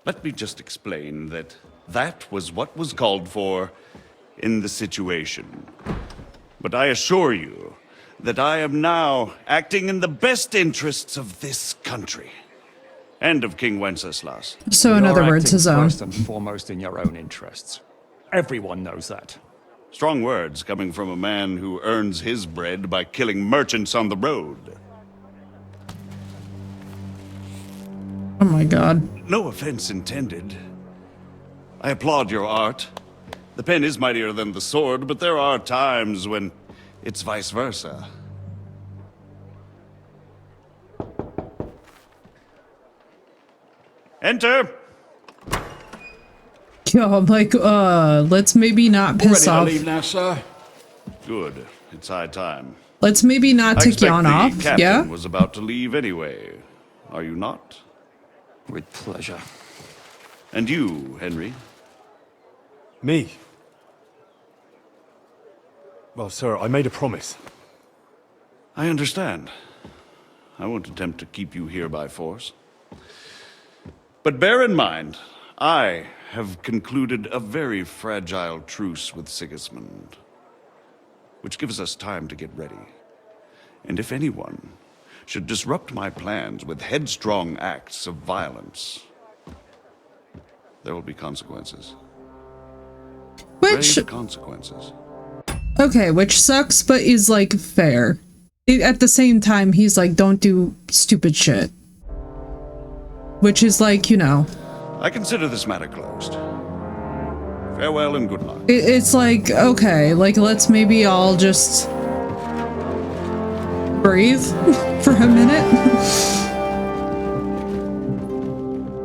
Let me just explain that that was what was called for in the situation. But I assure you that I am now acting in the best interests of this country. And of King Wenceslas. So in other words, his own. First and foremost in your own interests. Everyone knows that. Strong words coming from a man who earns his bread by killing merchants on the road. Oh my god. No offense intended. I applaud your art. The pen is mightier than the sword, but there are times when it's vice versa. Enter! Yo, I'm like, let's maybe not piss off. Ready to leave now, sir? Good. It's high time. Let's maybe not tick Jan off, the captain yeah? was about to leave anyway. Are you not? With pleasure. And you, Henry? Me? Well, sir, I made a promise. I understand. I won't attempt to keep you here by force. But bear in mind, I have concluded a very fragile truce with Sigismund, which gives us time to get ready. And if anyone should disrupt my plans with headstrong acts of violence, there will be consequences. Which... Grave consequences. Okay, which sucks, but is, like, fair. At the same time, he's like, don't do stupid shit. Which is like, you know... I consider this matter closed. Farewell and good luck. It's like, okay, like, let's maybe all just... breathe for a minute.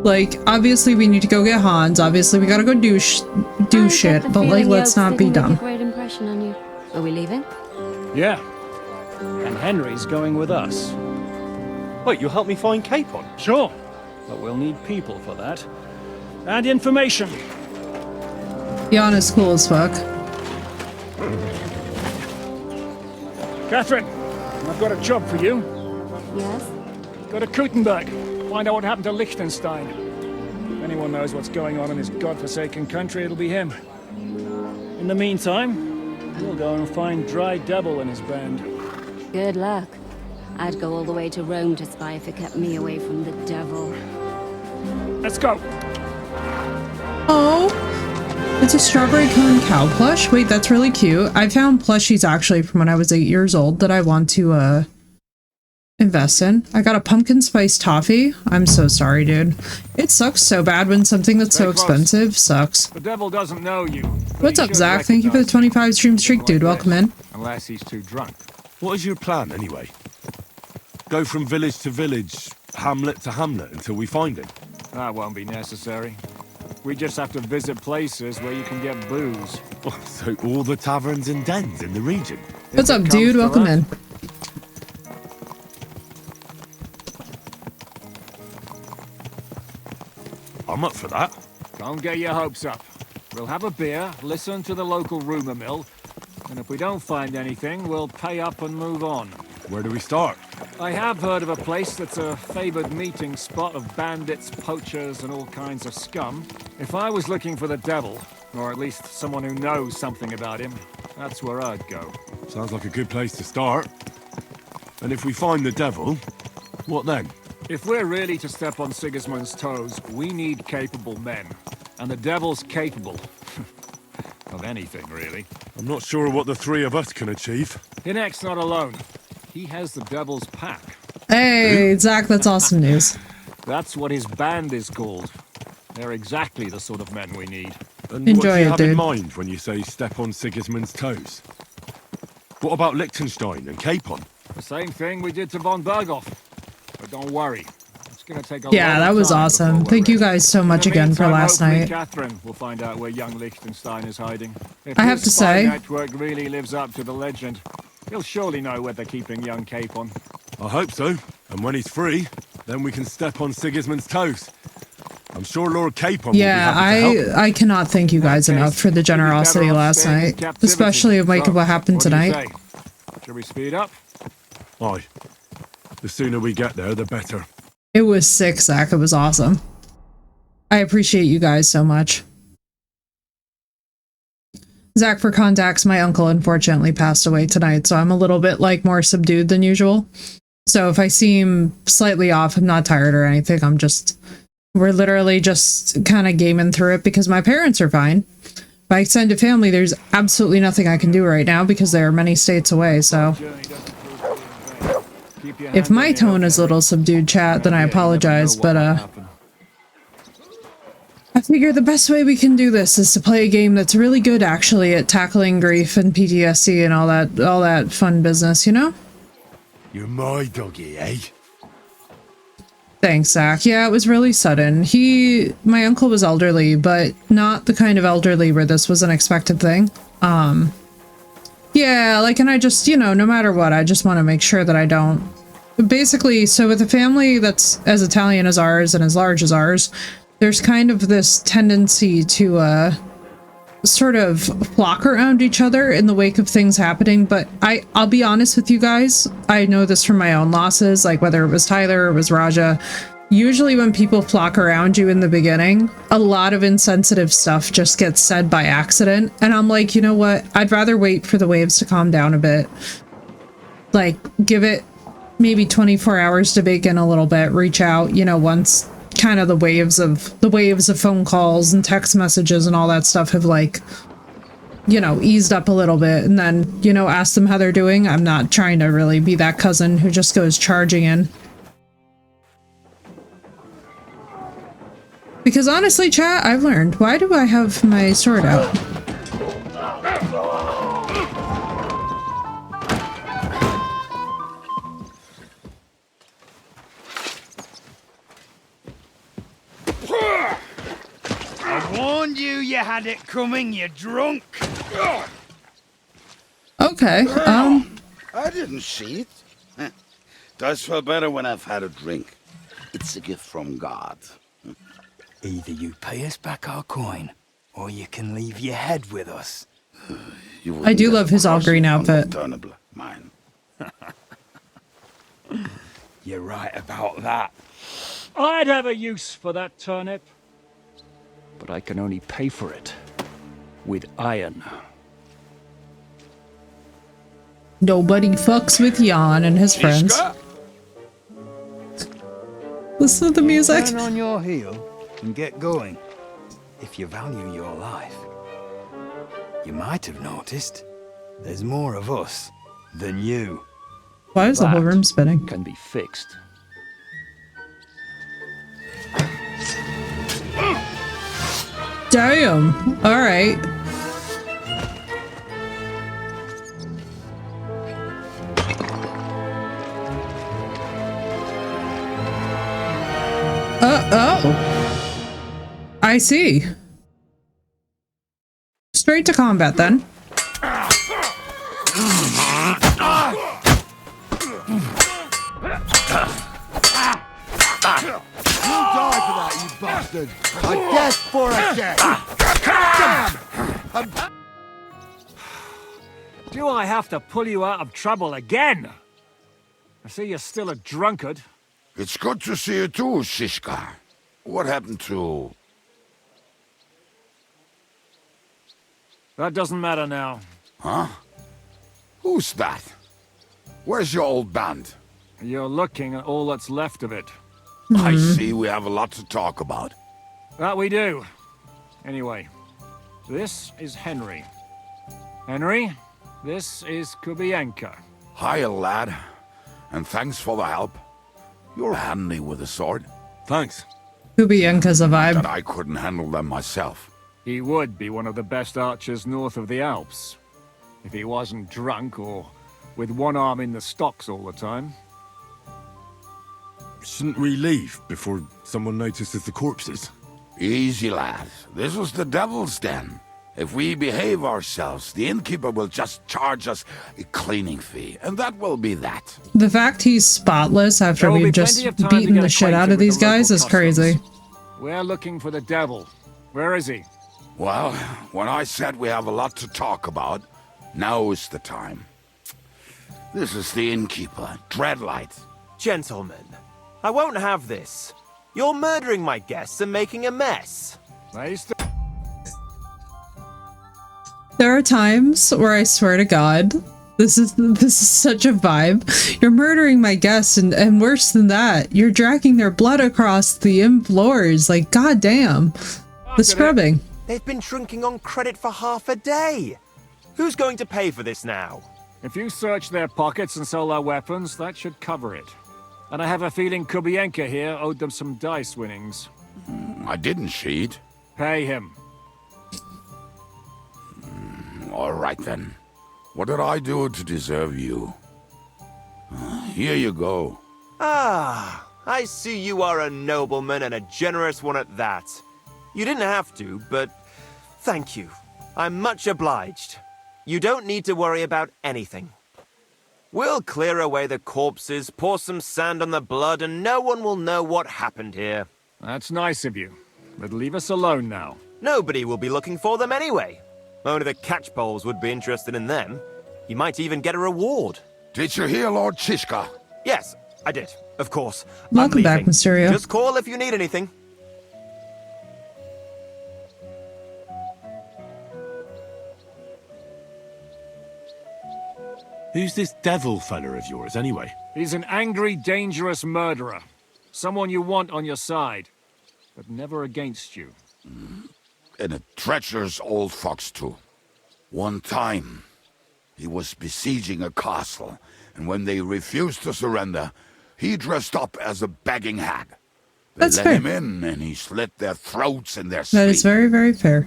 Like, obviously we need to go get Hans, obviously we gotta go do shit, but like, let's not be dumb. Great impression on you. Are we leaving? Yeah. And Henry's going with us. Wait, you'll help me find Capon? Sure. But we'll need people for that. And information. Jan is cool as fuck. Catherine, I've got a job for you. Yes? Go to Kuttenberg. Find out what happened to Liechtenstein. If anyone knows what's going on in this godforsaken country, it'll be him. In the meantime, we'll go and find Dry Devil and his band. Good luck. I'd go all the way to Rome to spy if it kept me away from the devil. Let's go. Oh, it's a strawberry cone cow plush. Wait, that's really cute. I found plushies actually from when I was 8 years old that I want to invest in. I got a pumpkin spice toffee. I'm so sorry, dude. It sucks so bad when something that's so expensive sucks. The devil doesn't know you. What's up, Zach? Thank you for the 25 stream streak, dude. Welcome in. Unless he's too drunk. What is your plan, anyway? Go from village to village, hamlet to hamlet, until we find him? That won't be necessary. We just have to visit places where you can get booze. Oh, so all the taverns and dens in the region? What's up, dude? Welcome in. I'm up for that. Don't get your hopes up. We'll have a beer, listen to the local rumor mill, and if we don't find anything, we'll pay up and move on. Where do we start? I have heard of a place that's a favored meeting spot of bandits, poachers, and all kinds of scum. If I was looking for the devil, or at least someone who knows something about him, that's where I'd go. Sounds like a good place to start. And if we find the devil, what then? If we're really to step on Sigismund's toes, we need capable men. And the devil's capable. Of anything, really. I'm not sure what the three of us can achieve. Hinek's not alone. He has the devil's pack. Hey, Zach, that's awesome news. That's what his band is called. They're exactly the sort of men we need. And Enjoy what do you it, have dude. in mind when you say step on Sigismund's toes? What about Liechtenstein and Capon? The same thing we did to von Berghoff. But don't worry. It's gonna take a Yeah, that was awesome. Thank you guys so much again for last night. Catherine will find out where young Liechtenstein is hiding. If I have his to spy say- network really lives up to the legend, he'll surely know where they're keeping young Capon. I hope so. And when he's free, then we can step on Sigismund's toes. I'm sure Lord Capon will be happy to help. I cannot thank you guys enough for the generosity last night, especially in wake of what happened tonight. Shall we speed up? Aye. The sooner we get there, the better. It was sick, Zach. It was awesome. I appreciate you guys so much. Zach, for contacts, my uncle unfortunately passed away tonight, so I'm a little bit like more subdued than usual. So if I seem slightly off, I'm not tired or anything. We're literally just kind of gaming through it because my parents are fine. By extended family, there's absolutely nothing I can do right now because they are many states away, so. If my tone is a little subdued, chat, then I apologize, but I figure the best way we can do this is to play a game that's really good, actually, at tackling grief and PTSD and all that fun business, you know? You're my doggy, eh? Thanks, Zach. Yeah, it was really sudden. My uncle was elderly, but not the kind of elderly where this was an expected thing. Yeah, like, and I just, you know, no matter what, I just want to make sure that I don't. Basically, so with a family that's as Italian as ours and as large as ours, there's kind of this tendency to, sort of flock around each other in the wake of things happening, but I'll be honest with you guys, I know this from my own losses, like whether it was Tyler or it was Raja, usually when people flock around you in the beginning, a lot of insensitive stuff just gets said by accident, and I'm like, you know what, I'd rather wait for the waves to calm down a bit. Like, give it maybe 24 hours to bake in a little bit, reach out, you know, once kind of the waves of phone calls and text messages and all that stuff have, like, you know, eased up a little bit, and then, you know, ask them how they're doing. I'm not trying to really be that cousin who just goes charging in. Because honestly, chat, I've learned, why do I have my sword out? I warned you had it coming, you drunk. Okay, I didn't see it. Does feel better when I've had a drink. It's a gift from God. Either you pay us back our coin, or you can leave your head with us. I do love his all green outfit. Mine. You're right about that. I'd have a use for that turnip. But I can only pay for it with iron. Nobody fucks with Jan and his friends. Listen to the music. Turn on your heel and get going. If you value your life. You might have noticed there's more of us than you. Why is the whole room spinning? Can be fixed. Damn. All right. Oh. I see. Straight to combat then. Bastard! A death for a death! Damn! Do I have to pull you out of trouble again? I see you're still a drunkard. It's good to see you too, Shishka. What happened to... That doesn't matter now. Huh? Who's that? Where's your old band? You're looking at all that's left of it. I see we have a lot to talk about. That we do. Anyway, this is Henry. Henry, this is Kubienka. Hiya, lad. And thanks for the help. You're handy with a sword. Thanks. Kubienka's a vibe. That I couldn't handle them myself. He would be one of the best archers north of the Alps. If he wasn't drunk or with one arm in the stocks all the time. Shouldn't we leave before someone notices the corpses? Easy, lad. This was the devil's den. If we behave ourselves, the innkeeper will just charge us a cleaning fee, and that will be that. The fact he's spotless after we've just beaten the shit out of these guys is crazy. We're looking for the devil. Where is he? Well, when I said we have a lot to talk about, now is the time. This is the innkeeper, Dreadlight. Gentlemen, I won't have this. You're murdering my guests and making a mess. There are times where I swear to God, this is such a vibe. You're murdering my guests, and worse than that, you're dragging their blood across the floors. Like, goddamn, the scrubbing. They've been drinking on credit for half a day. Who's going to pay for this now? If you search their pockets and sell their weapons, that should cover it. And I have a feeling Kubienka here owed them some dice winnings. I didn't cheat. Pay him. All right, then. What did I do to deserve you? Here you go. Ah, I see you are a nobleman and a generous one at that. You didn't have to, but thank you. I'm much obliged. You don't need to worry about anything. We'll clear away the corpses, pour some sand on the blood, and no one will know what happened here. That's nice of you. But leave us alone now. Nobody will be looking for them anyway. Only the catchpoles would be interested in them. You might even get a reward. Did you hear Lord Chishka? Yes, I did. Of course. Welcome back, Mysterio. Just call if you need anything. Who's this devil fella of yours, anyway? He's an angry, dangerous murderer. Someone you want on your side, but never against you. And a treacherous old fox, too. One time, he was besieging a castle, and when they refused to surrender, he dressed up as a begging hag. They That's let fair. him in, and he slit their throats in their sleep. That is very, very fair.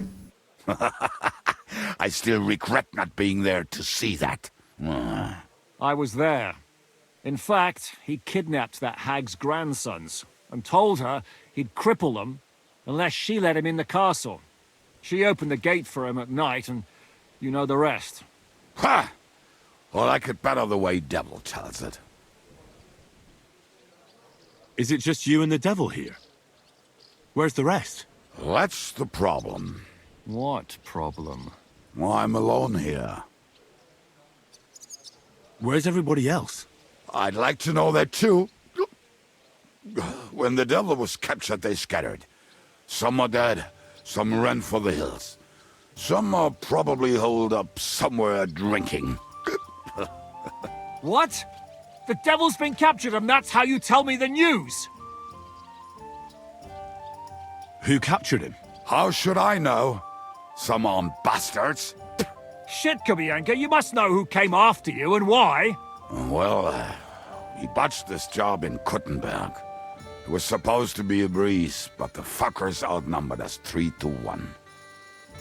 I still regret not being there to see that. I was there. In fact, he kidnapped that hag's grandsons and told her he'd cripple them unless she let him in the castle. She opened the gate for him at night, and you know the rest. Ha! Well, I could better the way Devil tells it. Is it just you and the devil here? Where's the rest? That's the problem. What problem? Well, I'm alone here. Where's everybody else? I'd like to know that too. When the devil was captured, they scattered. Some are dead, some ran for the hills. Some are probably holed up somewhere drinking. What? The devil's been captured and that's how you tell me the news? Who captured him? How should I know? Some armed bastards. Shit, Kabianka, you must know who came after you and why. Well, he botched this job in Kuttenberg. It was supposed to be a breeze, but the fuckers outnumbered us 3-1.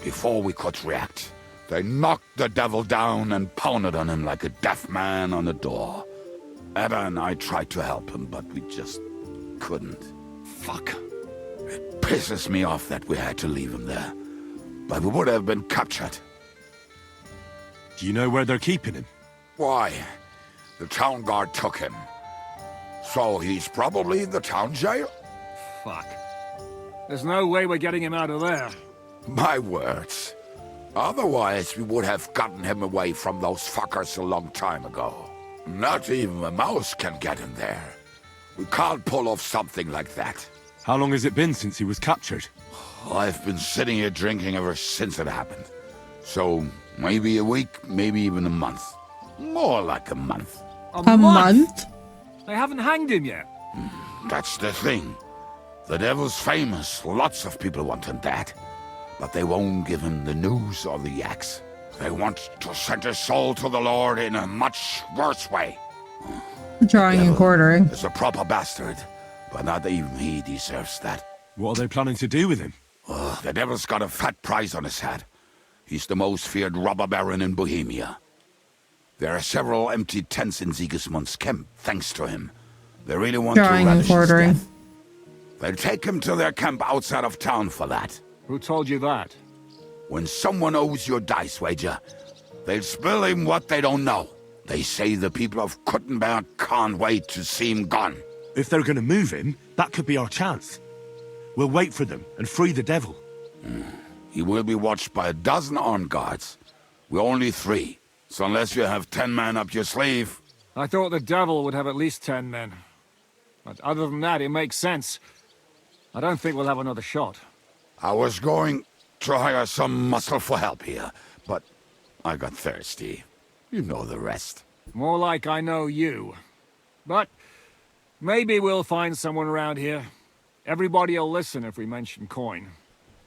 Before we could react, they knocked the devil down and pounded on him like a deaf man on a door. Ada and I tried to help him, but we just couldn't. Fuck. It pisses me off that we had to leave him there. But we would have been captured. Do you know where they're keeping him? Why? The town guard took him. So he's probably in the town jail? Fuck. There's no way we're getting him out of there. My words. Otherwise, we would have gotten him away from those fuckers a long time ago. Not even a mouse can get in there. We can't pull off something like that. How long has it been since he was captured? I've been sitting here drinking ever since it happened. So, maybe a week, maybe even a month. More like a month. A month? They haven't hanged him yet. That's the thing. The devil's famous. Lots of people want him dead. But they won't give him the news or the axe. They want to send his soul to the Lord in a much worse way. Drawing and quartering. Is a proper bastard, but not even he deserves that. What are they planning to do with him? The devil's got a fat price on his head. He's the most feared robber baron in Bohemia. There are several empty tents in Sigismund's camp, thanks to him. They really want Drawing to and relish his quartering. death. They'll take him to their camp outside of town for that. Who told you that? When someone owes you a dice wager, they'll spill him what they don't know. They say the people of Kuttenberg can't wait to see him gone. If they're gonna move him, that could be our chance. We'll wait for them and free the devil. He will be watched by a dozen armed guards. We're only 3, so unless you have 10 men up your sleeve... I thought the devil would have at least 10 men. But other than that, it makes sense. I don't think we'll have another shot. I was going to hire some muscle for help here, but I got thirsty. You know the rest. More like I know you. But maybe we'll find someone around here. Everybody'll listen if we mention coin.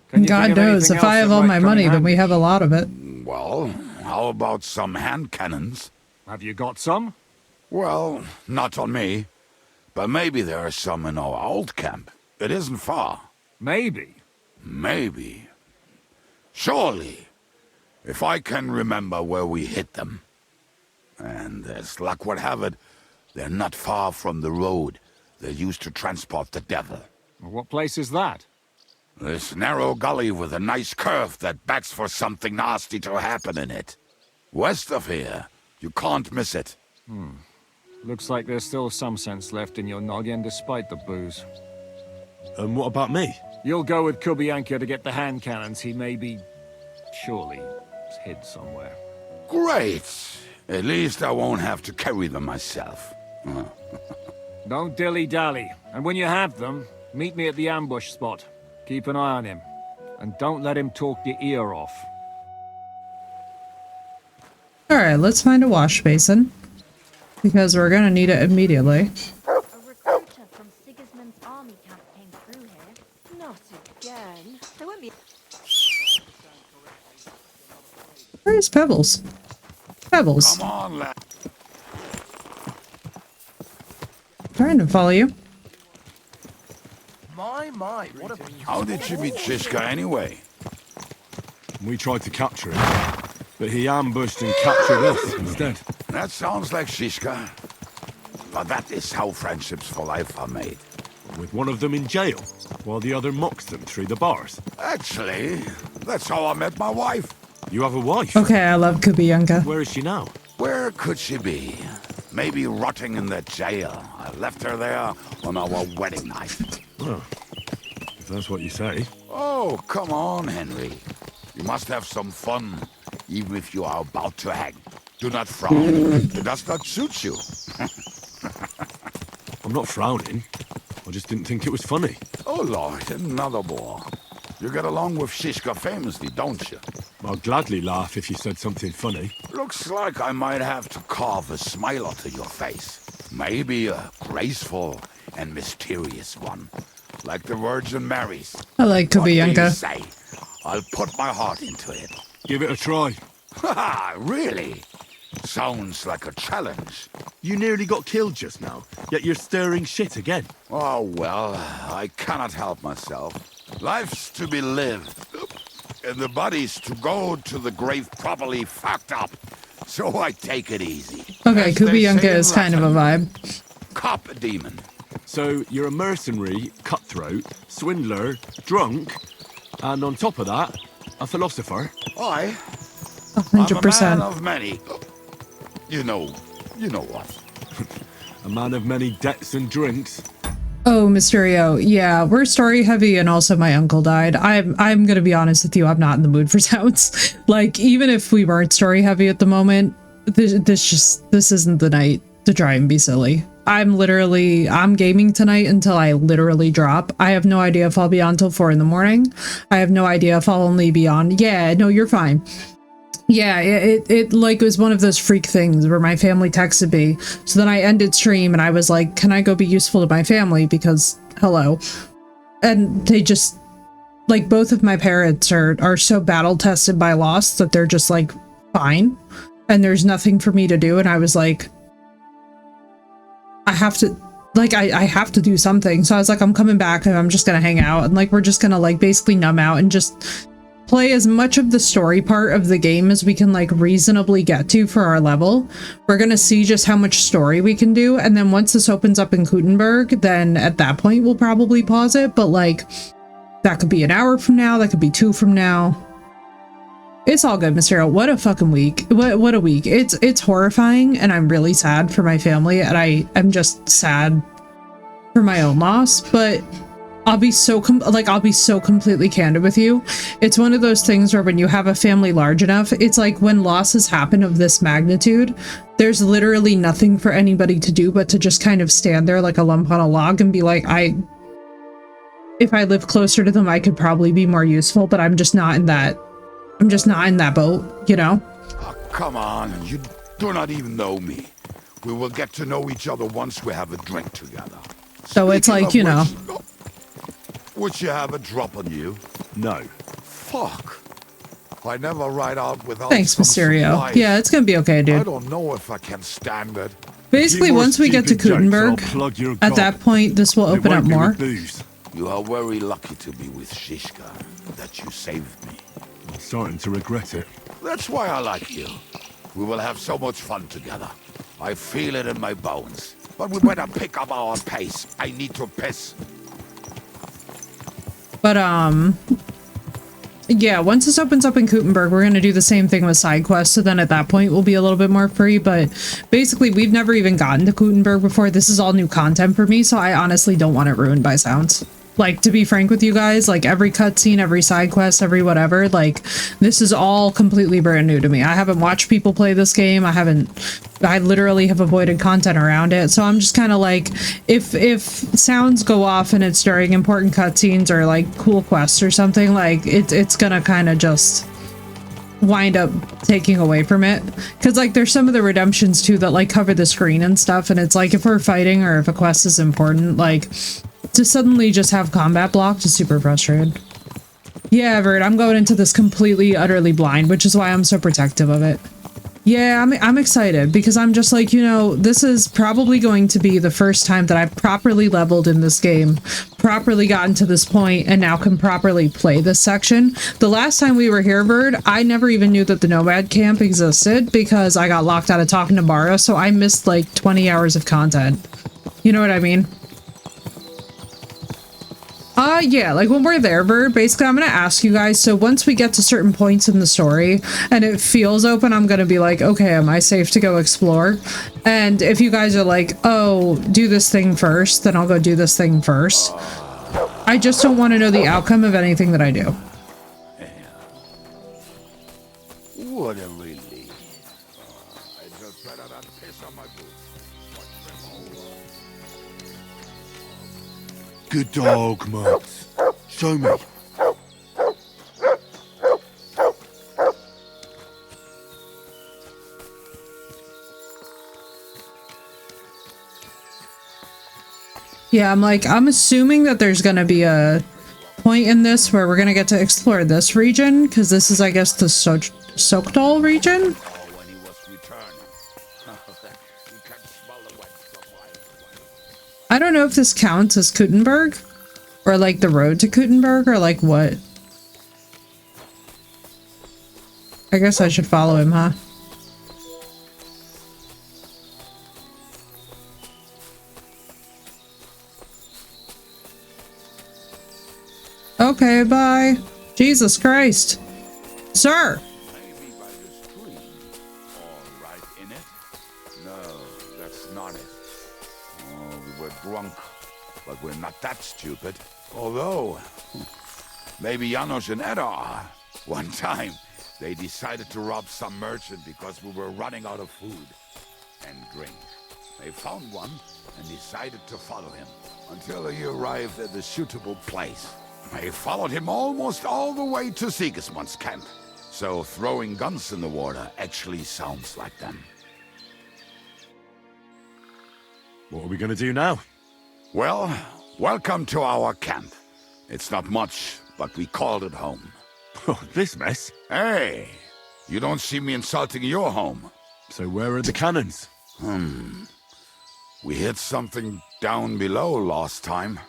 Can you God think of knows, anything if I else have that all might my come in money, then handy? we have a lot of it. Well, how about some hand cannons? Have you got some? Well, not on me. But maybe there are some in our old camp. It isn't far. Maybe. Maybe. Surely. If I can remember where we hit them. And as luck would have it, they're not far from the road they used to transport the devil. What place is that? This narrow gully with a nice curve that begs for something nasty to happen in it. West of here. You can't miss it. Looks like there's still some sense left in your noggin despite the booze. And what about me? You'll go with Kubianka to get the hand cannons. He may be... surely hid somewhere. Great! At least I won't have to carry them myself. Don't dilly-dally. And when you have them, meet me at the ambush spot. Keep an eye on him. And don't let him talk your ear off. Alright, let's find a wash basin. Because we're gonna need it immediately. A recruiter from Sigismund's army camp came through here. Not again. There won't be... Where's Pebbles? Pebbles. Come on, lad. Trying to follow you. My, what a... How did you meet Shiska anyway? We tried to capture him, but he ambushed and captured us instead. That sounds like Shiska. But that is how friendships for life are made. With one of them in jail, while the other mocks them through the bars. Actually, that's how I met my wife. You have a wife? Okay, I love Kubianka. Where is she now? Where could she be? Maybe rotting in the jail. I left her there on our wedding night. Oh, if that's what you say. Oh, come on, Henry. You must have some fun, even if you are about to hang. Do not frown. It does not suit you. I'm not frowning. I just didn't think it was funny. Oh, Lord, another bore. You get along with Shiska famously, don't you? I'll gladly laugh if you said something funny. Looks like I might have to carve a smile onto your face. Maybe a graceful and mysterious one. Like the Virgin Mary's. I like What do you Kubianka. say? I'll put my heart into it. Give it a try. Ha! Really? Sounds like a challenge. You nearly got killed just now, yet you're stirring shit again. Oh, well, I cannot help myself. Life's to be lived, and the body's to go to the grave properly fucked up. So I take it easy. Okay, As they Kubianka say in is kind of a Latin, vibe. Cop a demon. So you're a mercenary, cutthroat, swindler, drunk, and on top of that, a philosopher. I? 100%. I'm a man of many. You know what? A man of many debts and drinks. Oh, Mysterio. Yeah, we're story heavy and also my uncle died. I'm gonna be honest with you, I'm not in the mood for sounds. Like, even if we weren't story heavy at the moment, this isn't the night to try and be silly. I'm gaming tonight until I literally drop. I have no idea if I'll be on till 4 in the morning. I have no idea if I'll only be on. Yeah, no, you're fine. Yeah, it like was one of those freak things where my family texted me. So then I ended stream and I was like, can I go be useful to my family? Because, hello. And they just, like, both of my parents are so battle tested by loss that they're just like, fine. And there's nothing for me to do. And I was like, I have to, like, I have to do something. So I was like, I'm coming back and I'm just gonna hang out. And like, we're just gonna like basically numb out and just play as much of the story part of the game as we can like reasonably get to for our level. We're gonna see just how much story we can do, and then once this opens up in Gutenberg, then at that point we'll probably pause it. But like, that could be an hour from now, that could be 2 from now. It's all good, Mysterio. What a fucking week. What a week. It's horrifying, and I'm really sad for my family, and I'm just sad for my own loss, but I'll be so completely candid with you. It's one of those things where when you have a family large enough, it's like when losses happen of this magnitude, there's literally nothing for anybody to do but to just kind of stand there like a lump on a log and be like, if I live closer to them, I could probably be more useful, but I'm just not in that boat, you know? Oh, come on, you do not even know me. We will get to know each other once we have a drink together. So it's like, you know. Would you have a drop on you? No. Fuck. I never ride out without Thanks, some Mysterio. supplies. Yeah, it's gonna be okay, I dude. don't know if I can stand it. Basically, once we get to Gutenberg, at that point, this will open up more. You are very lucky to be with Shishka, that you saved me. I'm starting to regret it. That's why I like you. We will have so much fun together. I feel it in my bones. But we better pick up our pace. I need to piss. But, yeah, once this opens up in Kuttenberg, we're going to do the same thing with side quests. So then at that point, we'll be a little bit more free. But basically, we've never even gotten to Kuttenberg before. This is all new content for me. So I honestly don't want it ruined by sounds. Like, to be frank with you guys, like every cutscene, every side quest, every whatever, like this is all completely brand new to me. I haven't watched people play this game. I literally have avoided content around it. So I'm just kind of like, if sounds go off and it's during important cutscenes or like cool quests or something, like it's gonna kind of just wind up taking away from it. Because like there's some of the redemptions too that like cover the screen and stuff, and it's like if we're fighting or if a quest is important, like to suddenly just have combat blocked is super frustrating. Yeah, Everett, I'm going into this completely, utterly blind, which is why I'm so protective of it. Yeah, I'm excited because I'm just like, you know, this is probably going to be the first time that I've properly leveled in this game, properly gotten to this point, and now can properly play this section. The last time we were here, Bird, I never even knew that the Nomad camp existed because I got locked out of talking to Mara, so I missed like 20 hours of content. You know what I mean? Yeah, like when we're there, Bird, basically I'm gonna ask you guys, so once we get to certain points in the story and it feels open, I'm gonna be like, okay, am I safe to go explore? And if you guys are like, oh, do this thing first, then I'll go do this thing first. I just don't want to know the outcome of anything that I do. What a relief. I just better not piss on my boots. Good dog, Max. Show me. Yeah, I'm assuming that there's gonna be a point in this where we're gonna get to explore this region, because this is, I guess, the Sokdal region? I don't know if this counts as Kuttenberg, or like the road to Kuttenberg, or like what. I guess I should follow him, huh? Okay, bye. Jesus Christ. Sir! Maybe by this tree. All right in it? No, that's not it. Oh, we were drunk, but we're not that stupid. Although, maybe Janos and Edda are. One time, they decided to rob some merchant because we were running out of food and drink. They found one and decided to follow him until he arrived at a suitable place. They followed him almost all the way to Sigismund's camp. So throwing guns in the water actually sounds like them. What are we gonna do now? Well, welcome to our camp. It's not much, but we called it home. Oh, this mess? Hey, you don't see me insulting your home. So where are the cannons? We hit something down below last time.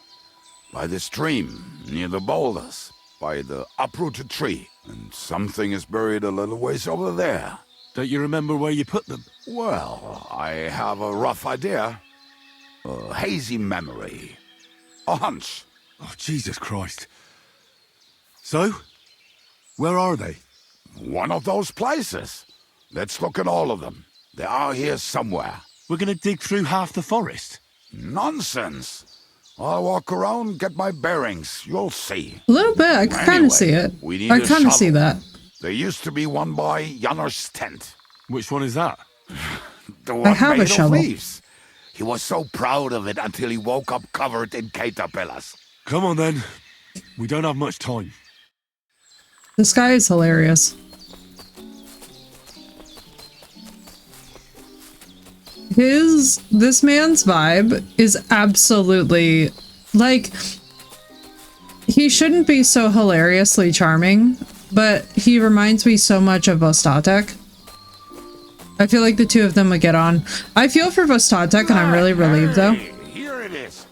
By the stream, near the boulders, by the uprooted tree. And something is buried a little ways over there. Don't you remember where you put them? Well, I have a rough idea. A hazy memory. A hunch. Oh, Jesus Christ. So? Where are they? One of those places. Let's look at all of them. They are here somewhere. We're gonna dig through half the forest? Nonsense. I'll walk around, get my bearings. You'll see. A little bit. I can kind of see it. I kind of see that. There used to be one by Janos' tent. Which one is that? The one I have made a of shovel. leaves. He was so proud of it until he woke up covered in caterpillars. Come on then. We don't have much time. This guy is hilarious. This man's vibe is absolutely, like, he shouldn't be so hilariously charming, but he reminds me so much of Vostatek. I feel like the two of them would get on. I feel for Vostatek, and I'm really relieved, though. Here it is.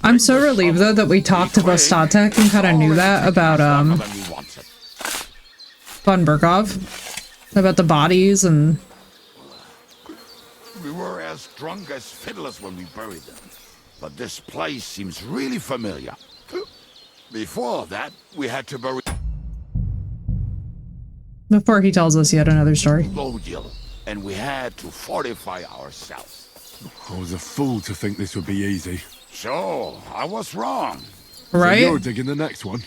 I'm so relieved though that we talked to Vostatek and kind of knew that about von Berkov, about the bodies and. We were as drunk as fiddlers when we buried them, but this place seems really familiar. Before that, we had to bury Before he tells us yet another story. Lodiel, and we had to fortify ourselves. I was a fool to think this would be easy. So, I was wrong. Right? So you're digging the next one?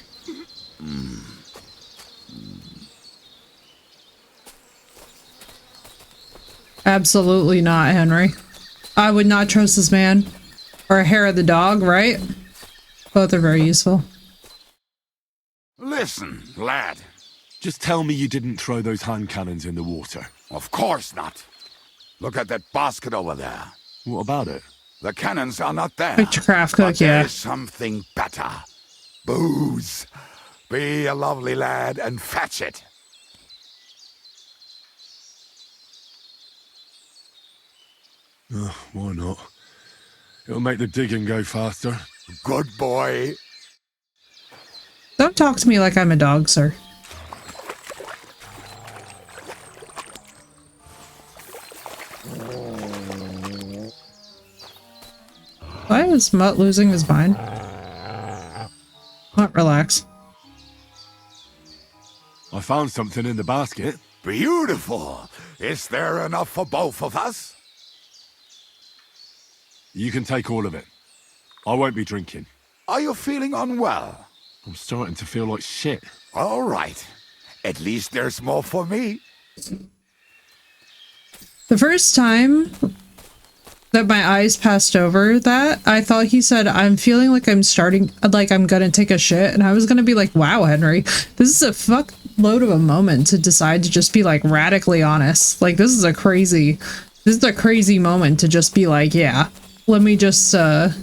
Absolutely not, Henry. I would not trust this man. Or a hair of the dog, right? Both are very useful. Listen, lad. Just tell me you didn't throw those hand cannons in the water. Of course not. Look at that basket over there. What about it? The cannons are not there. Victor Craft Cook, but there yeah. is something better. Booze. Be a lovely lad and fetch it. Why not? It'll make the digging go faster. Good boy. Don't talk to me like I'm a dog, sir. Why is Mutt losing his mind? Mutt, relax. I found something in the basket. Beautiful. Is there enough for both of us? You can take all of it. I won't be drinking. Are you feeling unwell? I'm starting to feel like shit. All right. At least there's more for me. The first time that my eyes passed over that, I thought he said, I'm feeling like I'm gonna take a shit. And I was gonna be like, wow, Henry, this is a fuckload of a moment to decide to just be like radically honest. Like, this is a crazy moment to just be like, yeah, let me just, this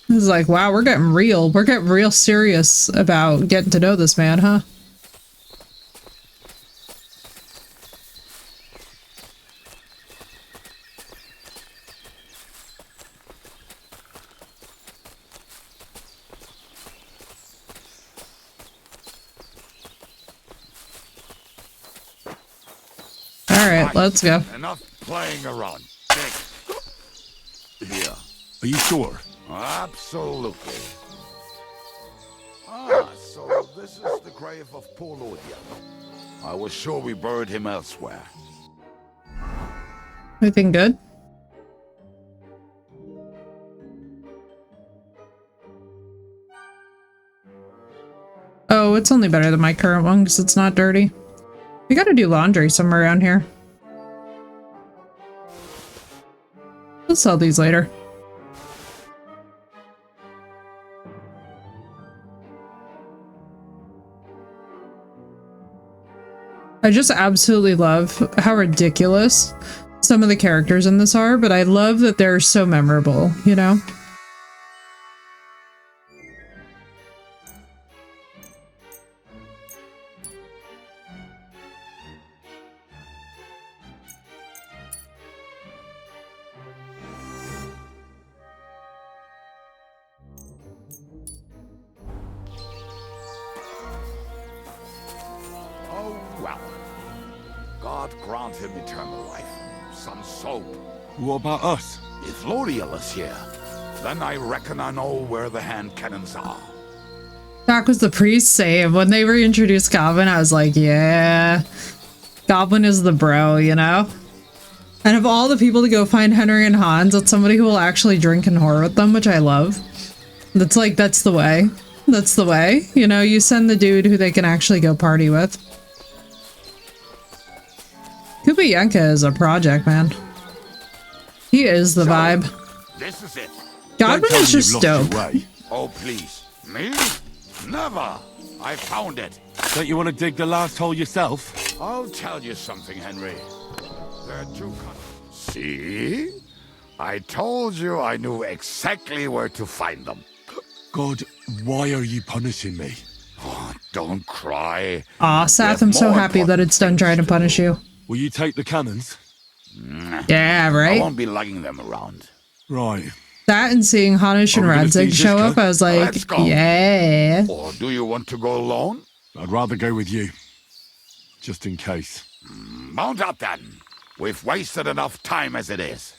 is like, wow, we're getting real. We're getting real serious about getting to know this man, huh? Alright, let's go. Enough playing around. Here. Are you sure? Absolutely. So this is the grave of poor Lodiel. I was sure we buried him elsewhere. Everything good? Oh, it's only better than my current one because it's not dirty. We gotta do laundry somewhere around here. We'll sell these later. I just absolutely love how ridiculous some of the characters in this are, but I love that they're so memorable, you know? God grant him eternal life. Some soap. What about us? If Lodiel is here, then I reckon I know where the hand cannons are. That was the priest save. When they reintroduced Goblin, I was like, yeah, Goblin is the bro, you know? And of all the people to go find Henry and Hans, it's somebody who will actually drink and whore with them, which I love. That's like, that's the way. That's the way. You know, you send the dude who they can actually go party with. Kubayenka is a project, man. He is the vibe. This is it. Godwin is just dope. Oh, please. Me? Never. I found it. Don't you want to dig the last hole yourself? I'll tell you something, Henry. There are two cutters. See? I told you I knew exactly where to find them. God, why are you punishing me? Oh, don't cry. Aw, Seth, I'm so happy that it's done trying to punish you. Will you take the cannons? Yeah, right? I won't be lugging them around. Right. That and seeing Hanish and Radzig show up, I was like, Let's go. yeah. Or do you want to go alone? I'd rather go with you. Just in case. Mount up then. We've wasted enough time as it is.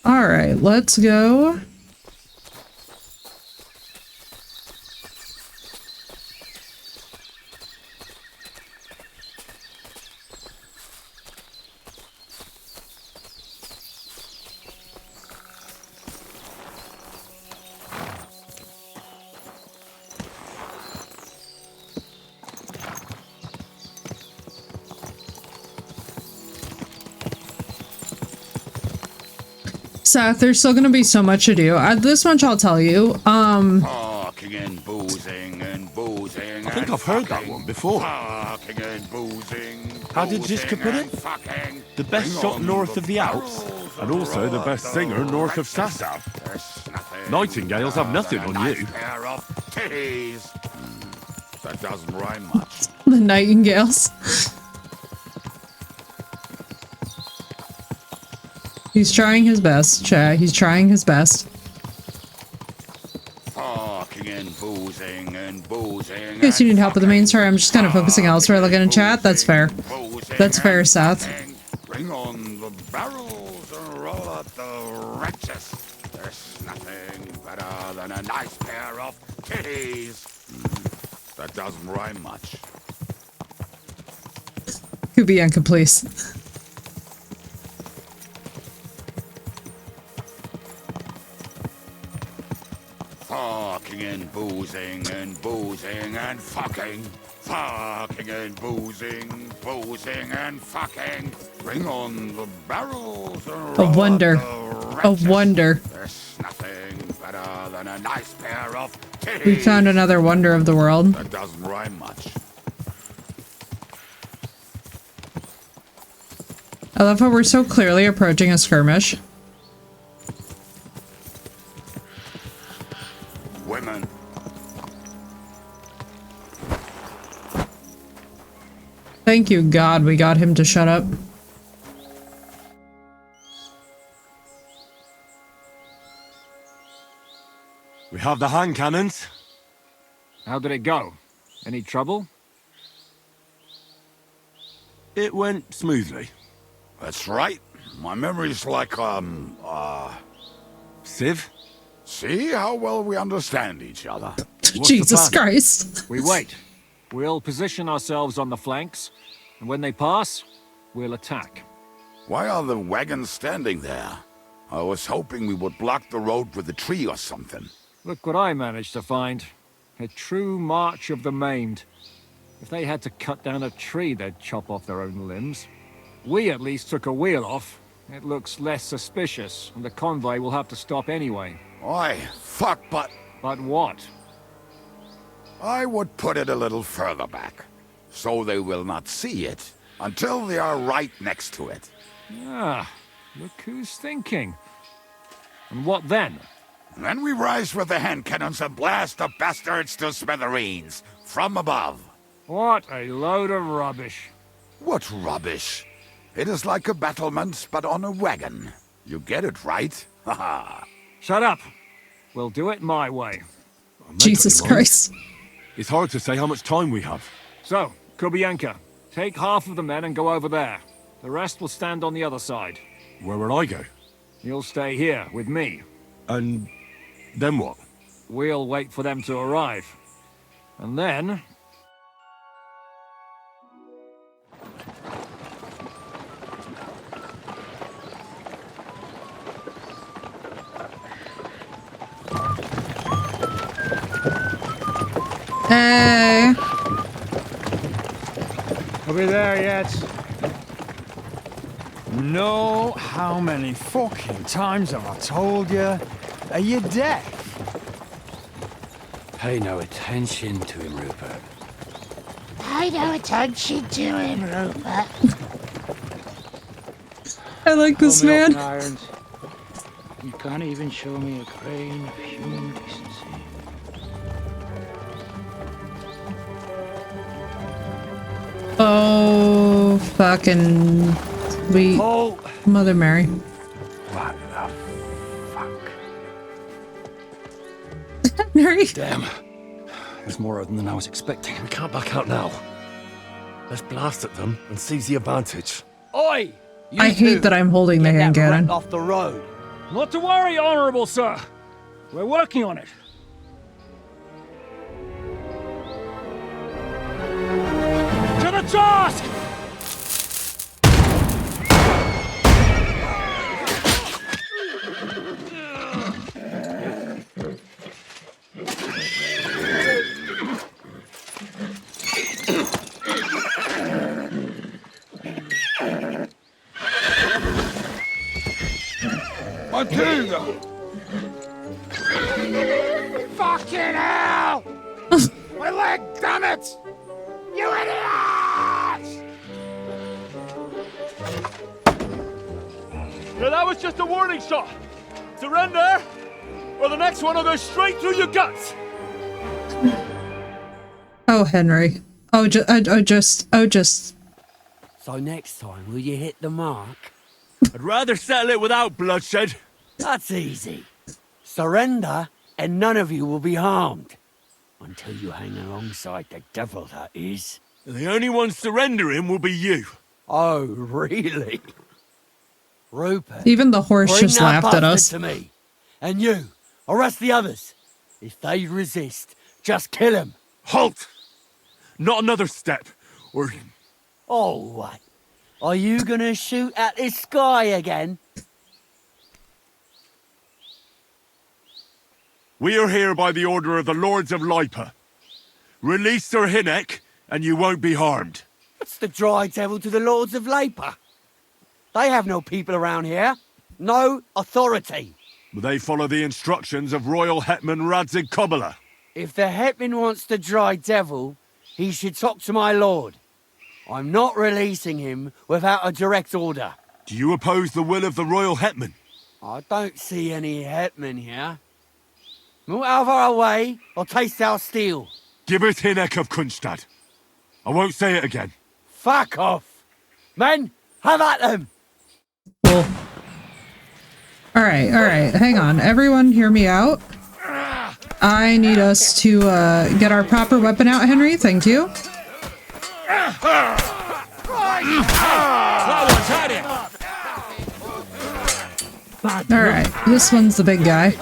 All right, let's go. Seth, there's still gonna be so much to do. This much I'll tell you. Talking and boozing and boozing. I think I've heard that one before. Talking and boozing. How did Ziska put it? The best shot north of the Alps. And also the best singer north of Sasau. Nightingales have nothing on you. Pair of titties. That doesn't rhyme much. The Nightingales. He's trying his best, chat. He's trying his best. Talking and boozing and boozing. In case you need help with the main story, I'm just kind of focusing elsewhere, looking in chat. That's fair. That's fair, Seth. Bring on the barrels and roll out the wretches. There's nothing better than a nice pair of titties. That doesn't rhyme much. Kubianka, please. Fucking and boozing and boozing and fucking. Fucking and boozing, boozing and fucking. Bring on the barrels and A roll wonder. out A the wonder. There's nothing better than a nice pair of titties. We found another wonder of the world. That doesn't rhyme much. I love how we're so clearly approaching a skirmish. Women. Thank you, God, we got him to shut up. We have the hand cannons. How did it go? Any trouble? It went smoothly. That's right. My memory's like, Civ? See how well we understand each other. Jesus Christ. We wait. We'll position ourselves on the flanks, and when they pass, we'll attack. Why are the wagons standing there? I was hoping we would block the road with a tree or something. Look what I managed to find. A true march of the maimed. If they had to cut down a tree, they'd chop off their own limbs. We at least took a wheel off. It looks less suspicious, and the convoy will have to stop anyway. Oi, fuck, but... But what? I would put it a little further back, so they will not see it until they are right next to it. Ah, look who's thinking. And what then? Then we rise with the hand cannons and blast the bastards to smithereens, from above. What a load of rubbish. What rubbish? It is like a battlement, but on a wagon. You get it, right? Haha. Shut up. We'll do it my way. Jesus Christ. It's hard to say how much time we have. So, Kubianka, take half of the men and go over there. The rest will stand on the other side. Where will I go? You'll stay here with me. And then what? We'll wait for them to arrive. And then... Hey. Are we there yet? No, how many fucking times have I told you? Are you deaf? Pay no attention to him, Rupert. Pay no attention to him, Rupert. I like this Pull me up man. in irons. You can't even show me a grain of human decency. Oh, fucking We... Mother Mary. What the fuck? Mary. Damn. There's more of them than I was expecting. We can't back out now. Let's blast at them and seize the advantage. Oi! I hate that I'm holding the hand cannon. Off the road. Not to worry, Honorable Sir. We're working on it. To the task! Fucking hell! My leg, damn it! You idiots! Yeah, that was just a warning shot. Surrender, or the next one will go straight through your guts. Oh, Henry. Oh, just. So next time, will you hit the mark? I'd rather settle it without bloodshed. That's easy. Surrender, and none of you will be harmed. Until you hang alongside the devil, that is. The only one surrendering will be you. Oh, really? Rupert. Even the horse bring just that laughed at bastard us. to me. And you, arrest the others. If they resist, just kill them. Halt! Not another step, or... Oh, what? Are you gonna shoot at this sky again? We are here by the order of the Lords of Lipa. Release Sir Hinnek, and you won't be harmed. What's the dry devil to the Lords of Labour? They have no people around here. No authority. They follow the instructions of Royal Hetman Radzig Kobyla. If the Hetman wants the dry devil, he should talk to my lord. I'm not releasing him without a direct order. Do you oppose the will of the Royal Hetman? I don't see any Hetman here. Move out of our way, or taste our steel. Give us Hinnek of Kunstad. I won't say it again. Fuck off! Men, have at them! Cool. Alright, hang on. Everyone hear me out. I need us to get our proper weapon out, Henry. Thank you. Alright, this one's the big guy.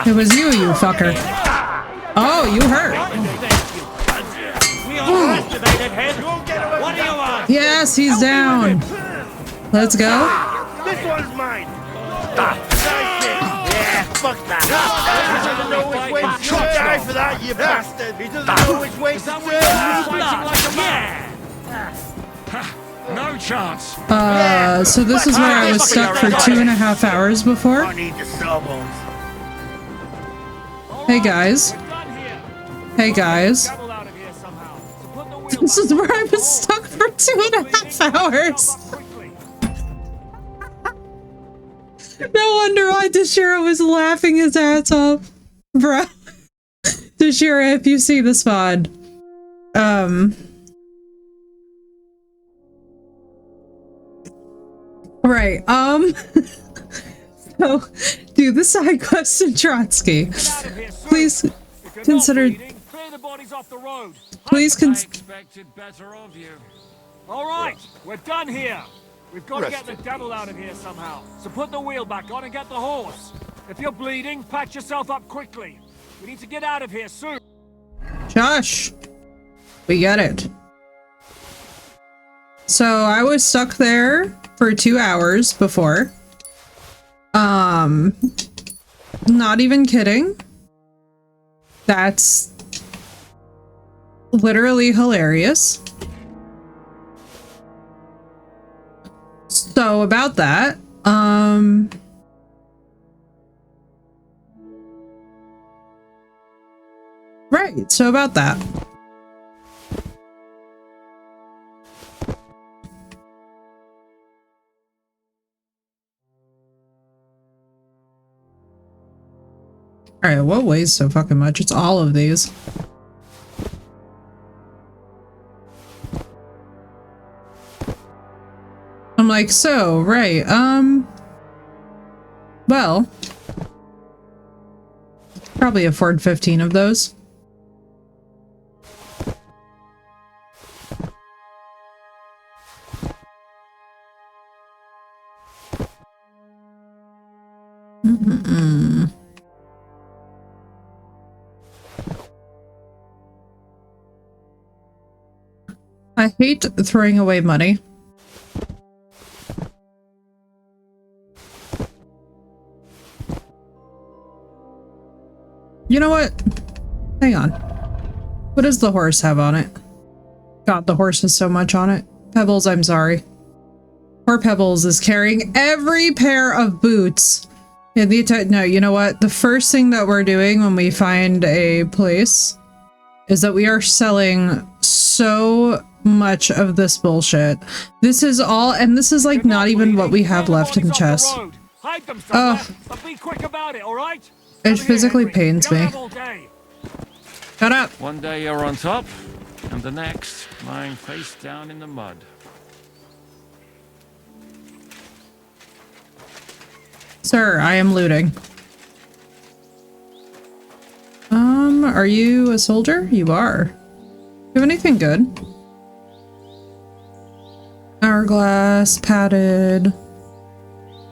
It was you, you fucker. Oh, you hurt. Yes, he's down. Let's go. This one's mine! Yeah, fuck that! He doesn't know which way to die for that, you bastard! He doesn't know which way to No chance. So this is where I was stuck for 2.5 hours before. I need the sawbones. Hey guys. Hey guys. This is where I was stuck for 2.5 hours. No wonder why Dashira was laughing his ass off. Bro. Dashira, if you see this VOD. Right, so, do the side quest in Trotsky. Please consider... Please All right, we're done here. We've got to get the devil out of here somehow. So put the wheel back on and get the horse. If you're bleeding, patch yourself up quickly. We need to get out of here soon. Josh, we get it. So I was stuck there for 2 hours before. Not even kidding. That's literally hilarious. So about that, right, so about that. Alright, what weighs so fucking much? It's all of these. I'm like, so, right, well, probably afford 15 of those. I hate throwing away money. You know what? Hang on. What does the horse have on it? God, the horse has so much on it. Pebbles, I'm sorry. Poor Pebbles is carrying every pair of boots in the entire— no, you know what? The first thing that we're doing when we find a place is that we are selling so much of this bullshit. This is all, and this is like not even what we have left in the chest. Oh, Be quick about it, all right? it physically pains me. Shut up. One day you're on top, and the next lying face down in the mud. Sir, I am looting. Are you a soldier? You are. Do you have anything good? Hourglass, padded.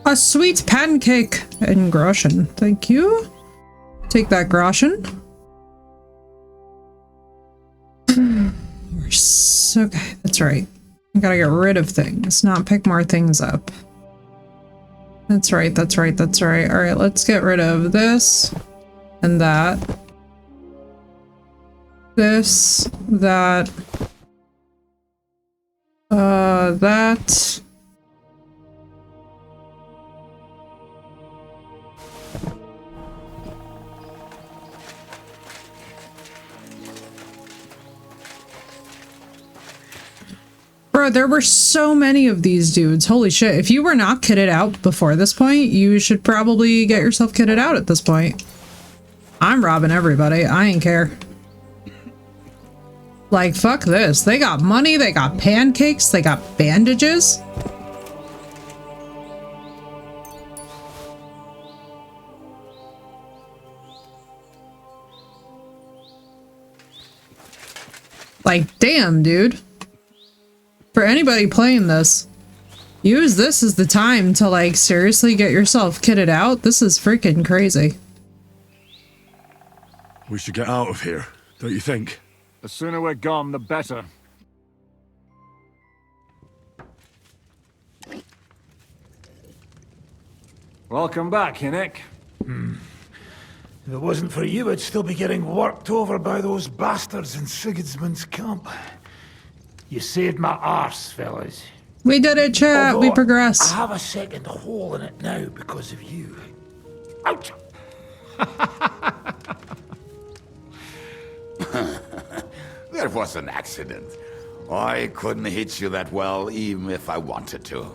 A sweet pancake and groschen. Thank you. Take that groschen. Okay, that's right. I gotta get rid of things, not pick more things up. That's right, that's right, that's right. Alright, let's get rid of this and that. This, that. That. Bro, there were so many of these dudes. Holy shit. If you were not kitted out before this point, you should probably get yourself kitted out at this point. I'm robbing everybody. I ain't care. Like, fuck this. They got money, they got pancakes, they got bandages. Like, damn, dude. For anybody playing this, use this as the time to, like, seriously get yourself kitted out. This is freaking crazy. We should get out of here, don't you think? The sooner we're gone, the better. Welcome back, Hinnick. If it wasn't for you, I'd still be getting worked over by those bastards in Sigismund's camp. You saved my arse, fellas. We did it, chat. We progressed. I have a second hole in it now because of you. Ouch! That was an accident. I couldn't hit you that well, even if I wanted to.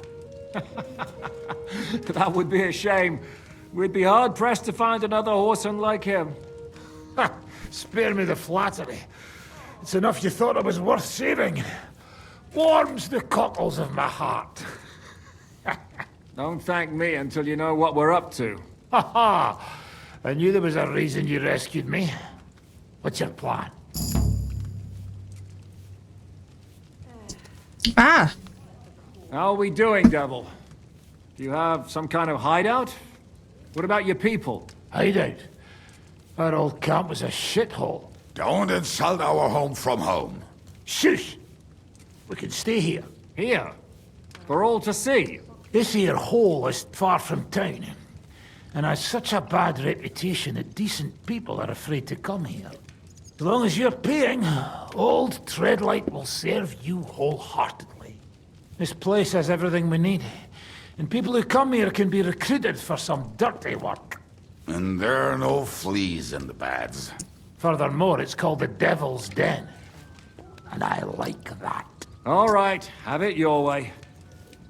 That would be a shame. We'd be hard-pressed to find another horseman like him. Spare me the flattery. It's enough you thought I was worth saving. Warms the cockles of my heart. Don't thank me until you know what we're up to. Ha ha! I knew there was a reason you rescued me. What's your plan? Ah! How are we doing, Devil? Do you have some kind of hideout? What about your people? Hideout? Our old camp was a shithole. Don't insult our home from home. Shush! We can stay here. Here? For all to see? This here hole is far from town, and has such a bad reputation that decent people are afraid to come here. As long as you're paying, old Treadlight will serve you wholeheartedly. This place has everything we need, and people who come here can be recruited for some dirty work. And there are no fleas in the beds. Furthermore, it's called the Devil's Den, and I like that. All right, have it your way.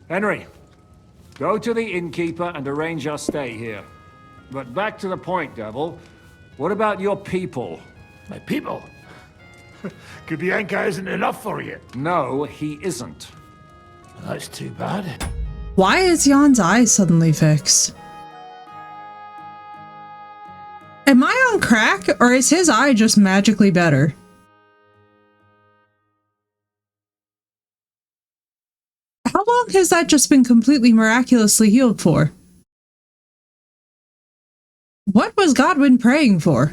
Henry, go to the innkeeper and arrange our stay here. But back to the point, Devil. What about your people? My people? Kubianka isn't enough for you. No, he isn't. That's too bad. Why is Jan's eye suddenly fixed? Am I on crack, or is his eye just magically better? How long has that just been completely miraculously healed for? What was Godwin praying for?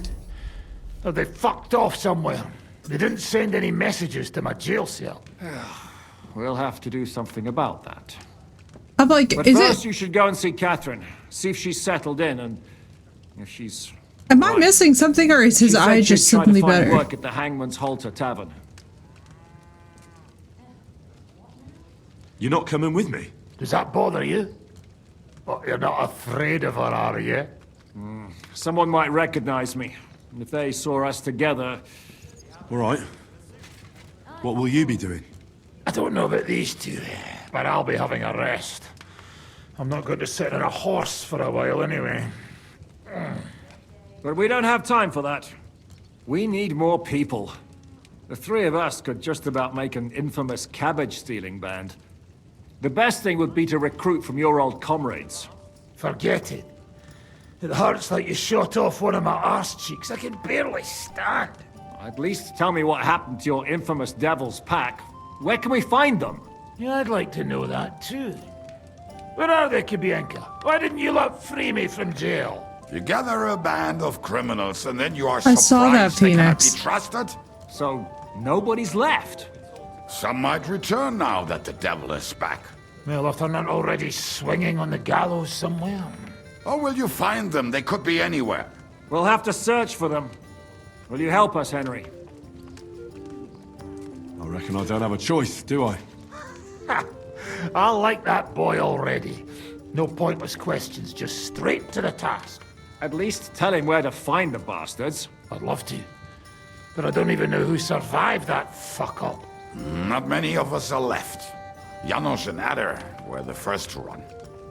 Oh, they fucked off somewhere. They didn't send any messages to my jail cell. We'll have to do something about that. I'm like, But is first it? you should go and see Catherine. See if she's settled in and if she's... Am I missing something, or is his She said eye she'd just try to suddenly find better? work at the Hangman's Halter Tavern. You're not coming with me? Does that bother you? But you're not afraid of her, are you? Someone might recognize me. And if they saw us together... All right. What will you be doing? I don't know about these two, but I'll be having a rest. I'm not going to sit on a horse for a while anyway. But we don't have time for that. We need more people. The three of us could just about make an infamous cabbage-stealing band. The best thing would be to recruit from your old comrades. Forget it. It hurts like you shot off one of my arse cheeks. I can barely stand. At least tell me what happened to your infamous Devil's Pack. Where can we find them? Yeah, I'd like to know that too. Where are they, Kibienka? Why didn't you lot free me from jail? You gather a band of criminals and then you are I saw that, surprised they cannot be Phoenix. trusted? So, nobody's left? Some might return now that the devil is back. Well, if they're not already swinging on the gallows somewhere. Or will you find them? They could be anywhere. We'll have to search for them. Will you help us, Henry? I reckon I don't have a choice, do I? I like that boy already. No pointless questions, just straight to the task. At least tell him where to find the bastards. I'd love to. But I don't even know who survived that fuck-up. Not many of us are left. Janos and Adder were the first to run.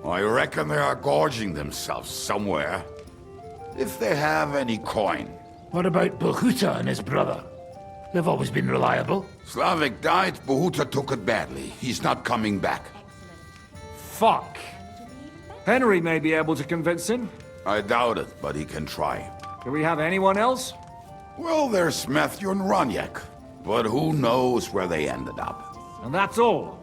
I reckon they are gorging themselves somewhere. If they have any coin. What about Bohuta and his brother? They've always been reliable. Slavik died, Bohuta took it badly. He's not coming back. Fuck. Henry may be able to convince him. I doubt it, but he can try. Do we have anyone else? Well, there's Matthew and Roniak. But who knows where they ended up. And that's all.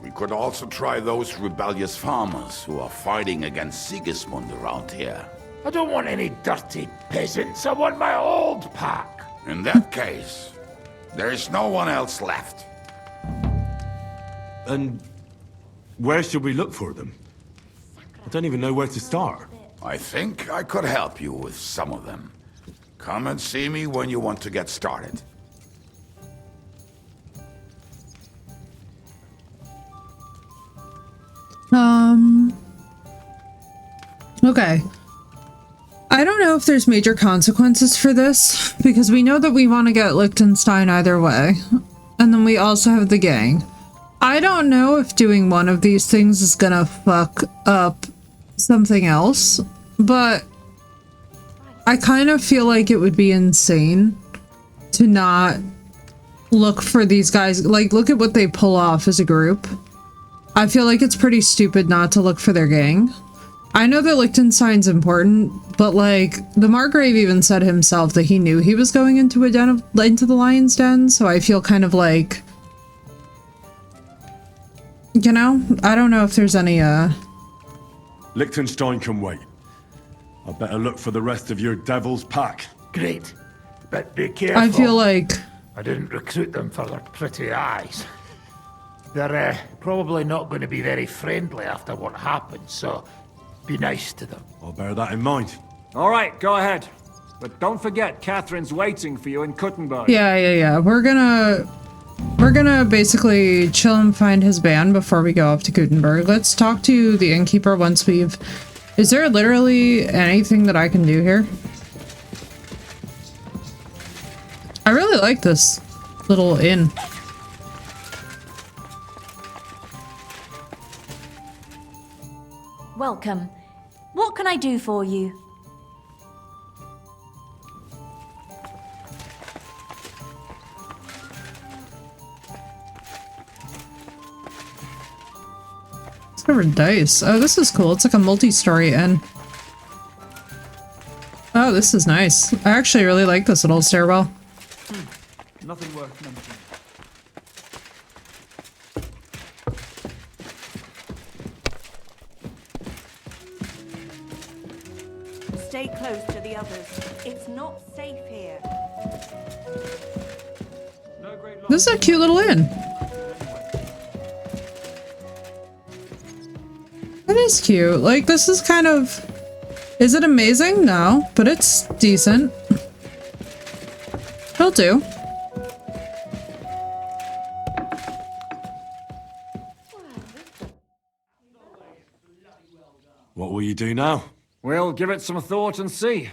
We could also try those rebellious farmers who are fighting against Sigismund around here. I don't want any dirty peasants. I want my old pack. In that case, there's no one else left. And where should we look for them? I don't even know where to start. I think I could help you with some of them. Come and see me when you want to get started. Okay. I don't know if there's major consequences for this, because we know that we want to get Liechtenstein either way. And then we also have the gang. I don't know if doing one of these things is gonna fuck up something else, but I kind of feel like it would be insane to not look for these guys. Like, look at what they pull off as a group. I feel like it's pretty stupid not to look for their gang. I know that Liechtenstein's important, but like, the Margrave even said himself that he knew he was going into into the lion's den, so I feel kind of like, you know, I don't know if there's any Liechtenstein can wait. I better look for the rest of your devil's pack. Great. But be careful. I feel like I didn't recruit them for their pretty eyes. They're probably not going to be very friendly after what happened, so be nice to them. I'll bear that in mind. All right, go ahead. But don't forget, Catherine's waiting for you in Kuttenberg. Yeah. We're gonna basically chill and find his band before we go up to Gutenberg. Let's talk to the innkeeper once we've... Is there literally anything that I can do here? I really like this little inn. Welcome. What can I do for you? Discovered dice. Oh, this is cool. It's like a multi-story inn. Oh, this is nice. I actually really like this little stairwell. Nothing worth mentioning. Stay close to the others. It's not safe here. This is a cute little inn. It is cute. Like, this is kind of... Is it amazing? No, but it's decent. It'll do. What will you do now? We'll give it some thought and see.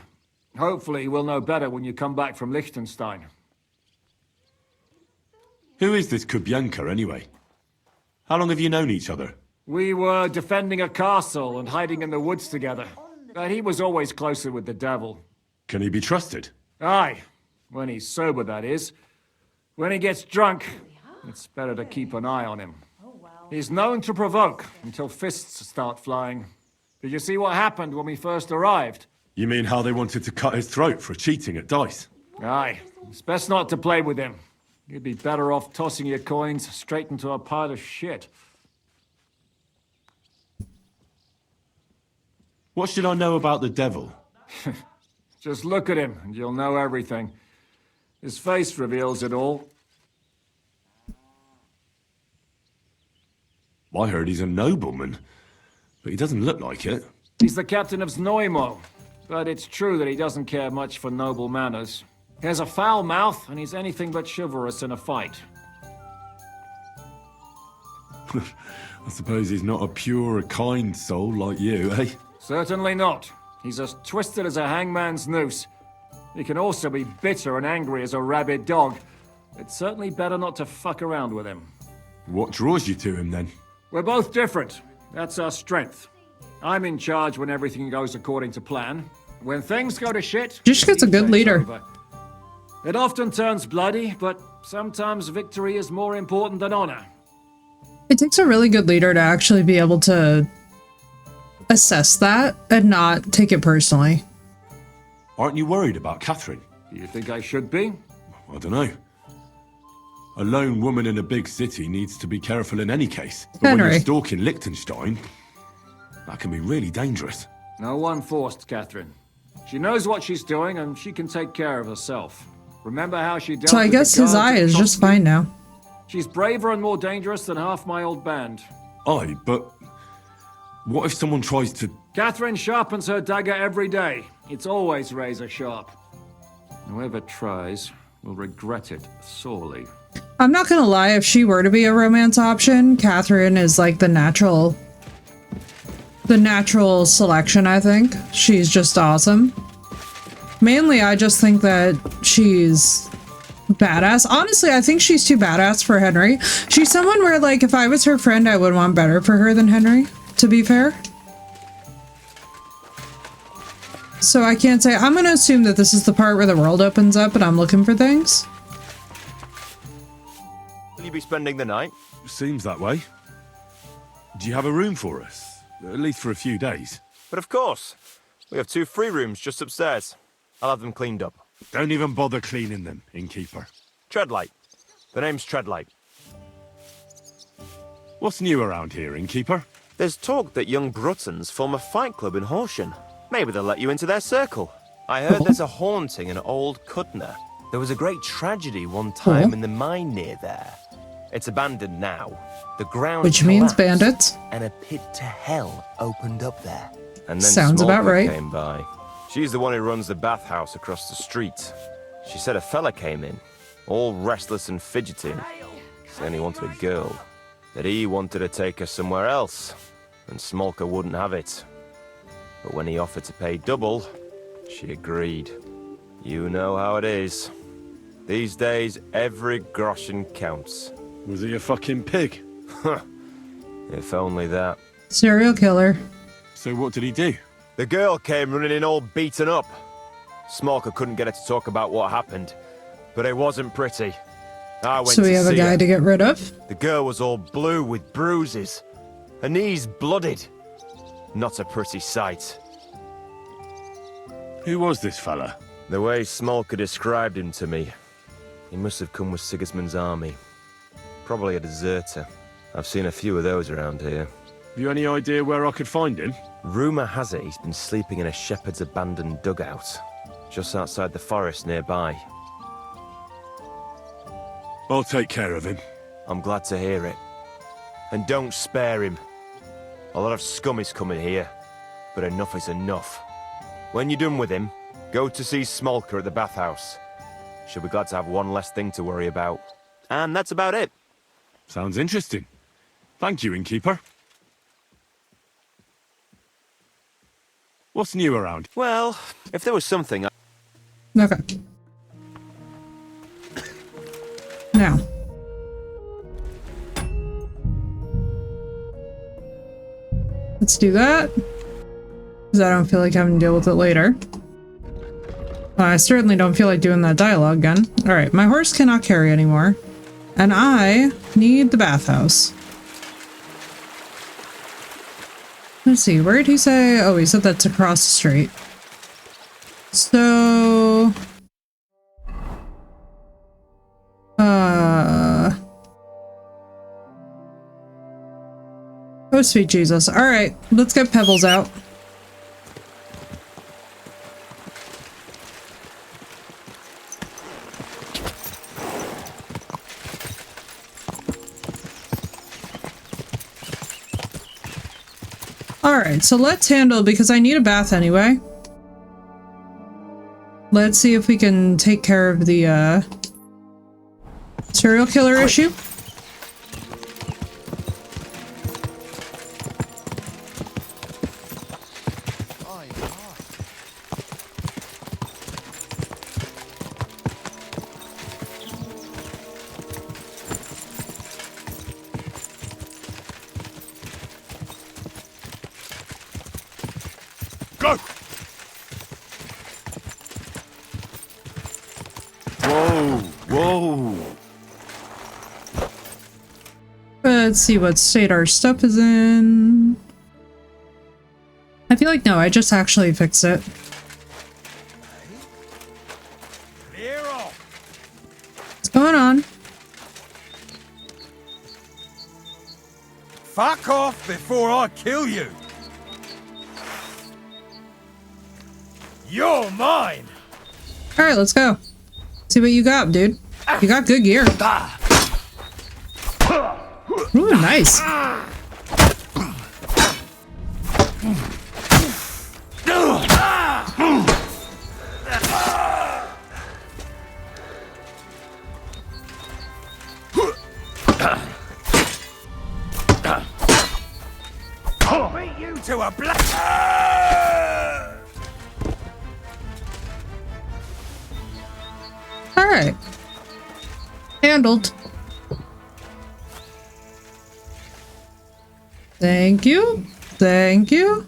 Hopefully we'll know better when you come back from Liechtenstein. Who is this Kubyanka, anyway? How long have you known each other? We were defending a castle and hiding in the woods together. But he was always closer with the devil. Can he be trusted? Aye. When he's sober, that is. When he gets drunk, it's better to keep an eye on him. He's known to provoke until fists start flying. Did you see what happened when we first arrived? You mean how they wanted to cut his throat for cheating at dice? Aye. It's best not to play with him. You'd be better off tossing your coins straight into a pile of shit. What should I know about the devil? Just look at him and you'll know everything. His face reveals it all. I heard he's a nobleman, but he doesn't look like it. He's the captain of Znojmo, but it's true that he doesn't care much for noble manners. He has a foul mouth and he's anything but chivalrous in a fight. I suppose he's not a pure, kind soul like you, eh? Certainly not. He's as twisted as a hangman's noose. He can also be bitter and angry as a rabid dog. It's certainly better not to fuck around with him. What draws you to him, then? We're both different. That's our strength. I'm in charge when everything goes according to plan. When things go to shit... Jishka's a good leader. Over. It often turns bloody, but sometimes victory is more important than honor. It takes a really good leader to actually be able to assess that and not take it personally. Aren't you worried about Catherine? Do you think I should be? I don't know. A lone woman in a big city needs to be careful in any case. But when you're stalking Liechtenstein, that can be really dangerous. No one forced Catherine. She knows what she's doing and she can take care of herself. Remember how she dealt So I with guess the his guards eye at is just Trotsky? fine now. She's braver and more dangerous than half my old band. Aye, but what if someone tries to... Catherine sharpens her dagger every day. It's always razor sharp. Whoever tries will regret it sorely. I'm not gonna lie, if she were to be a romance option, Catherine is like the natural selection, I think. She's just awesome. Mainly, I just think that she's badass. Honestly, I think she's too badass for Henry. She's someone where, like, if I was her friend, I would want better for her than Henry, to be fair. So I can't say. I'm gonna assume that this is the part where the world opens up and I'm looking for things. Will you be spending the night? Seems that way. Do you have a room for us? At least for a few days. But of course. We have 2 free rooms just upstairs. I'll have them cleaned up. Don't even bother cleaning them, innkeeper. Treadlight. The name's Treadlight. What's new around here, innkeeper? There's talk that young Bruttons form a fight club in Horsham. Maybe they'll let you into their circle. I heard there's a haunting in Old Kutner. There was a great tragedy one time in the mine near there. It's abandoned now. The ground Which means collapsed, bandits. and a pit to hell opened up there. And then Sounds about Smolka right. came by. She's the one who runs the bathhouse across the street. She said a fella came in, all restless and fidgeting, saying he wanted a girl. That he wanted to take her somewhere else, and Smolka wouldn't have it. But when he offered to pay double, she agreed. You know how it is. These days, every groschen counts. Was he a fucking pig? If only that. Serial killer. So what did he do? The girl came running in all beaten up. Smolka couldn't get her to talk about what happened, but it wasn't pretty. I went So we to have a see guy her. to get rid of? The girl was all blue with bruises. Her knee's blooded. Not a pretty sight. Who was this fella? The way Smolka described him to me, he must have come with Sigismund's army. Probably a deserter. I've seen a few of those around here. Have you any idea where I could find him? Rumour has it he's been sleeping in a shepherd's abandoned dugout, just outside the forest nearby. I'll take care of him. I'm glad to hear it. And don't spare him. A lot of scum is coming here, but enough is enough. When you're done with him, go to see Smolka at the bathhouse. She'll be glad to have one less thing to worry about. And that's about it. Sounds interesting. Thank you, innkeeper. What's new around? Well, if there was something... Okay. Now. Let's do that. Because I don't feel like having to deal with it later. I certainly don't feel like doing that dialogue again. Alright, my horse cannot carry anymore. And I need the bathhouse. Let's see, where did he say? Oh, he said that's across the street. So... Oh, sweet Jesus. Alright, let's get Pebbles out. Alright, so let's handle, because I need a bath anyway. Let's see if we can take care of the, serial killer issue. Go! Whoa, whoa. Let's see what state our stuff is in. I feel like no, I just actually fixed it. What's going on? Fuck off before I kill you! You're mine! Alright, let's go. See what you got, dude. You got good gear. Ooh, nice. I'll beat you to a black. Alright. Handled. Thank you. Thank you.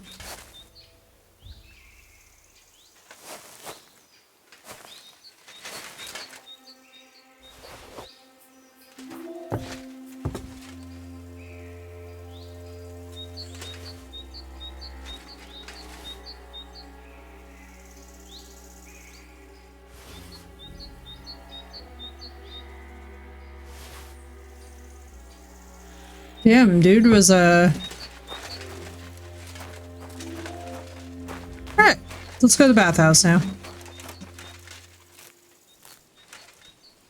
Damn, dude was Alright, let's go to the bathhouse now.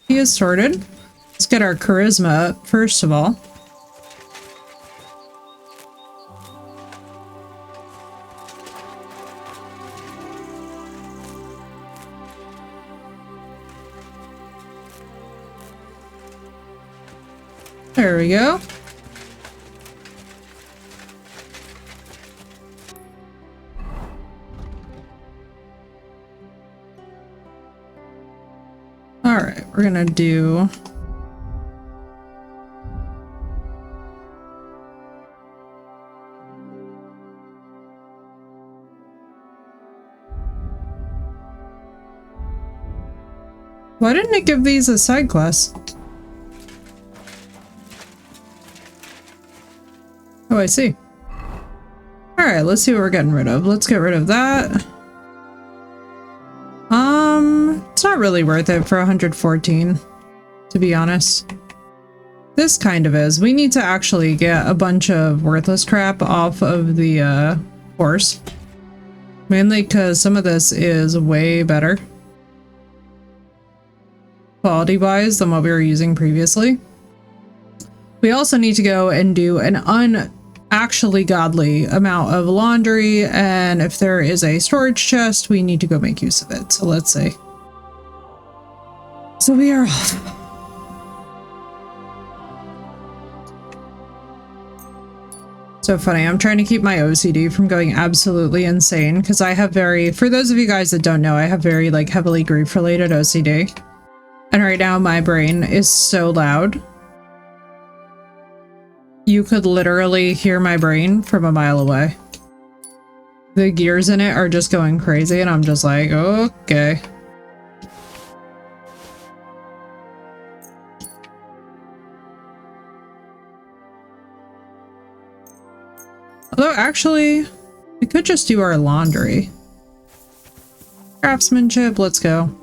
He is sorted. Let's get our charisma up, first of all. There we go. Alright, we're gonna do... Why didn't it give these a side quest? Oh, I see. Alright, let's see what we're getting rid of. Let's get rid of that. It's not really worth it for 114, to be honest. This kind of is. We need to actually get a bunch of worthless crap off of the horse. Mainly because some of this is way better quality-wise than what we were using previously. We also need to go and do an actually godly amount of laundry, and if there is a storage chest, we need to go make use of it. So let's see. So we are off. So funny, I'm trying to keep my OCD from going absolutely insane because I have for those of you guys that don't know, I have very like heavily grief related OCD. And right now my brain is so loud. You could literally hear my brain from a mile away. The gears in it are just going crazy and I'm just like, okay. Although actually, we could just do our laundry. Craftsmanship, let's go.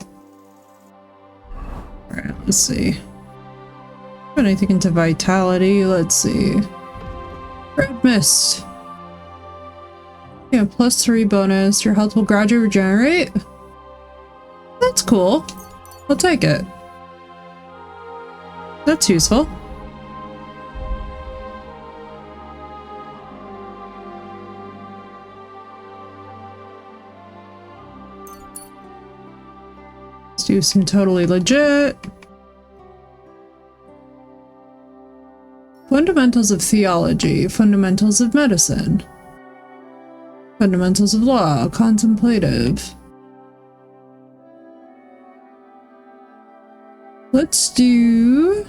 Alright, let's see. Put anything into vitality, let's see. Red mist. Yeah, +3 bonus. Your health will gradually regenerate. That's cool. We'll take it. That's useful. Let's do some totally legit. Fundamentals of theology, fundamentals of medicine, fundamentals of law, contemplative. Let's do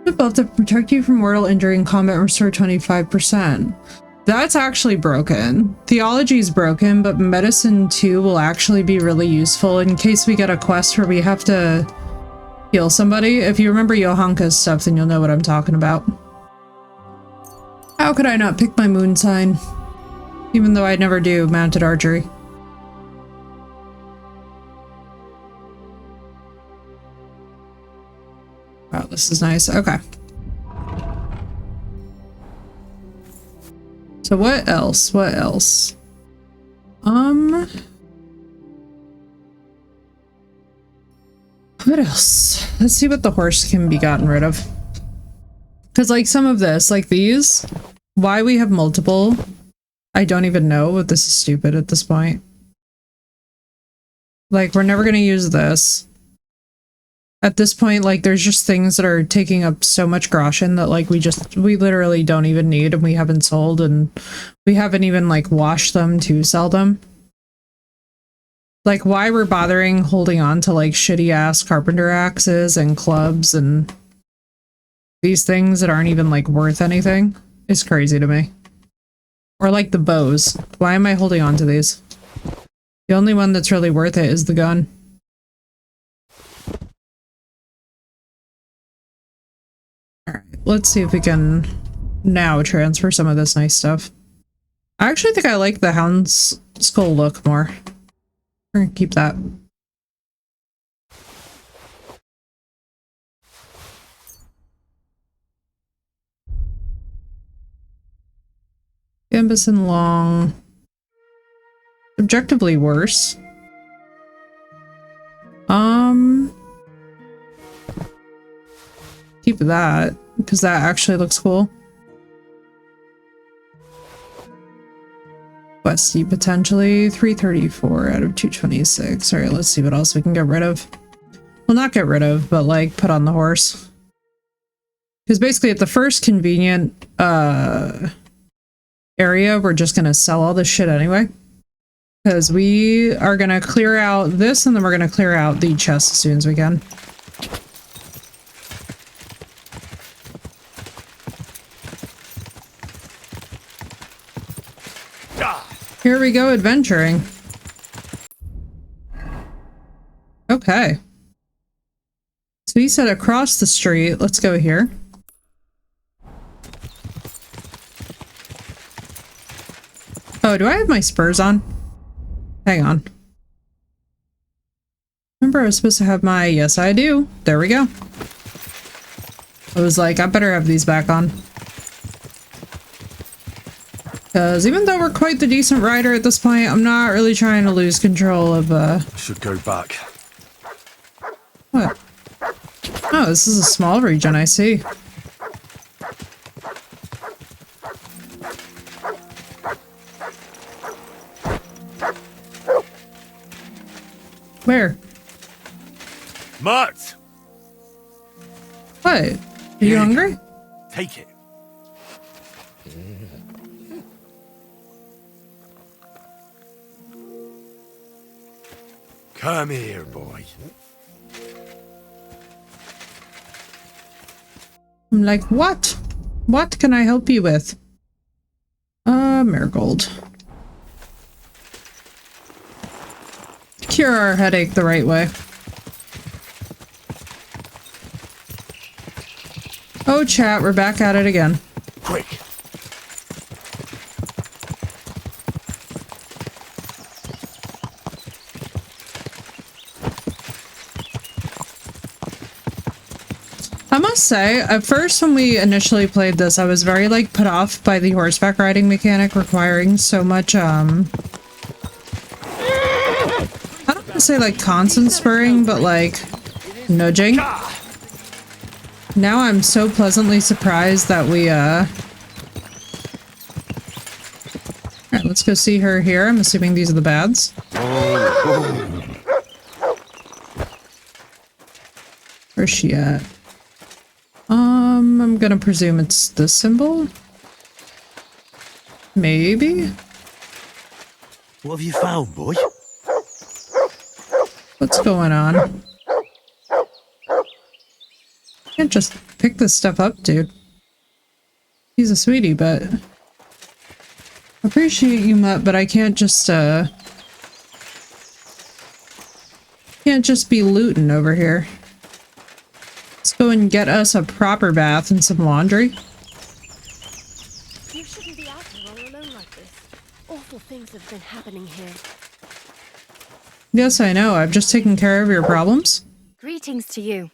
the buff to protect you from mortal injury in combat and restore 25%. That's actually broken. Theology is broken, but medicine 2 will actually be really useful in case we get a quest where we have to heal somebody. If you remember Johanka's stuff, then you'll know what I'm talking about. How could I not pick my moon sign? Even though I never do mounted archery. Wow, this is nice. Okay. So what else? What else? What else? Let's see what the horse can be gotten rid of. Because like some of this, like these, why we have multiple, I don't even know, but this is stupid at this point. Like we're never going to use this. At this point, like there's just things that are taking up so much groschen that like we literally don't even need and we haven't sold and we haven't even like washed them to sell them. Like why we're bothering holding on to like shitty ass carpenter axes and clubs and these things that aren't even like worth anything is crazy to me. Or like the bows. Why am I holding on to these? The only one that's really worth it is the gun. Alright, let's see if we can now transfer some of this nice stuff. I actually think I like the hound's skull look more. We're gonna keep that. Gambus and long. Objectively worse. Keep that, because that actually looks cool. Questy potentially 334 out of 226. Alright, let's see what else we can get rid of. Well, not get rid of, but like put on the horse. Because basically at the first convenient area, we're just gonna sell all this shit anyway. Because we are gonna clear out this and then we're gonna clear out the chest as soon as we can. Here we go adventuring. Okay. So he said across the street. Let's go here. Oh, do I have my spurs on? Hang on. Remember I was supposed to have my... Yes, I do. There we go. I was like, I better have these back on. Because even though we're quite the decent rider at this point, I'm not really trying to lose control of, I should go back. What? Oh, this is a small region, I see. Where? Mutt! What? Are you hungry? Take it. Come here, boy. I'm like, what? What can I help you with? Marigold. Cure our headache the right way. Oh, chat, we're back at it again. Quick. I must say, at first when we initially played this, I was very, like, put off by the horseback riding mechanic requiring so much, I don't want to say, like, constant spurring, but, like, nudging. Now I'm so pleasantly surprised that we, Alright, let's go see her here. I'm assuming these are the bads. Where's she at? I'm gonna presume it's this symbol? Maybe? What have you found, boy? What's going on? Can't just pick this stuff up, dude. He's a sweetie, but... Appreciate you, Mutt, but I can't just, can't just be looting over here. Let's go and get us a proper bath and some laundry. You shouldn't be out here all alone like this. Awful things have been happening here. Yes, I know. I've just taken care of your problems. Greetings to you.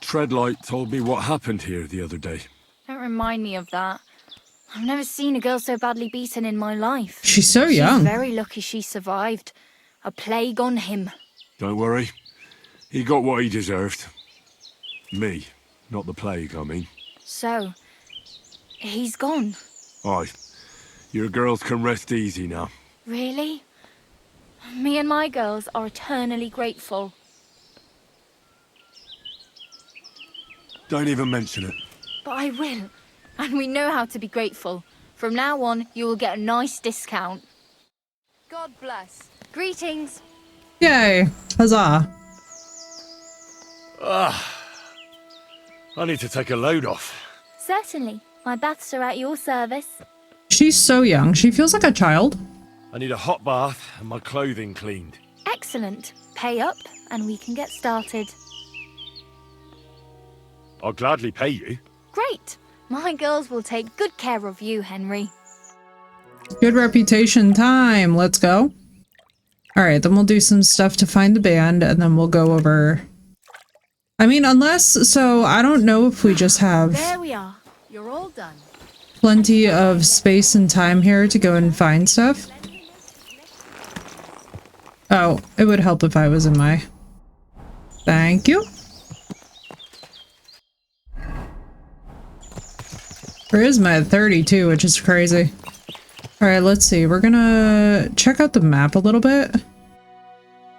Treadlight told me what happened here the other day. Don't remind me of that. I've never seen a girl so badly beaten in my life. She's so young. She's very lucky she survived. A plague on him. Don't worry. He got what he deserved. Me, not the plague, I mean. So, he's gone. Aye. Your girls can rest easy now. Really? Me and my girls are eternally grateful. Don't even mention it. But I will. And we know how to be grateful. From now on, you will get a nice discount. God bless. Greetings. Yay. Huzzah. I need to take a load off. Certainly. My baths are at your service. She's so young. She feels like a child. I need a hot bath and my clothing cleaned. Excellent. Pay up, and we can get started. I'll gladly pay you. Great. My girls will take good care of you, Henry. Good reputation time. Let's go. Alright, then we'll do some stuff to find the band, and then we'll go over... I mean, unless... So, I don't know if we just have... There we are. You're all done. Plenty of space and time here to go and find stuff. Oh, it would help if I was in my... Thank you. There is my 32, which is crazy. Alright, let's see. We're gonna check out the map a little bit.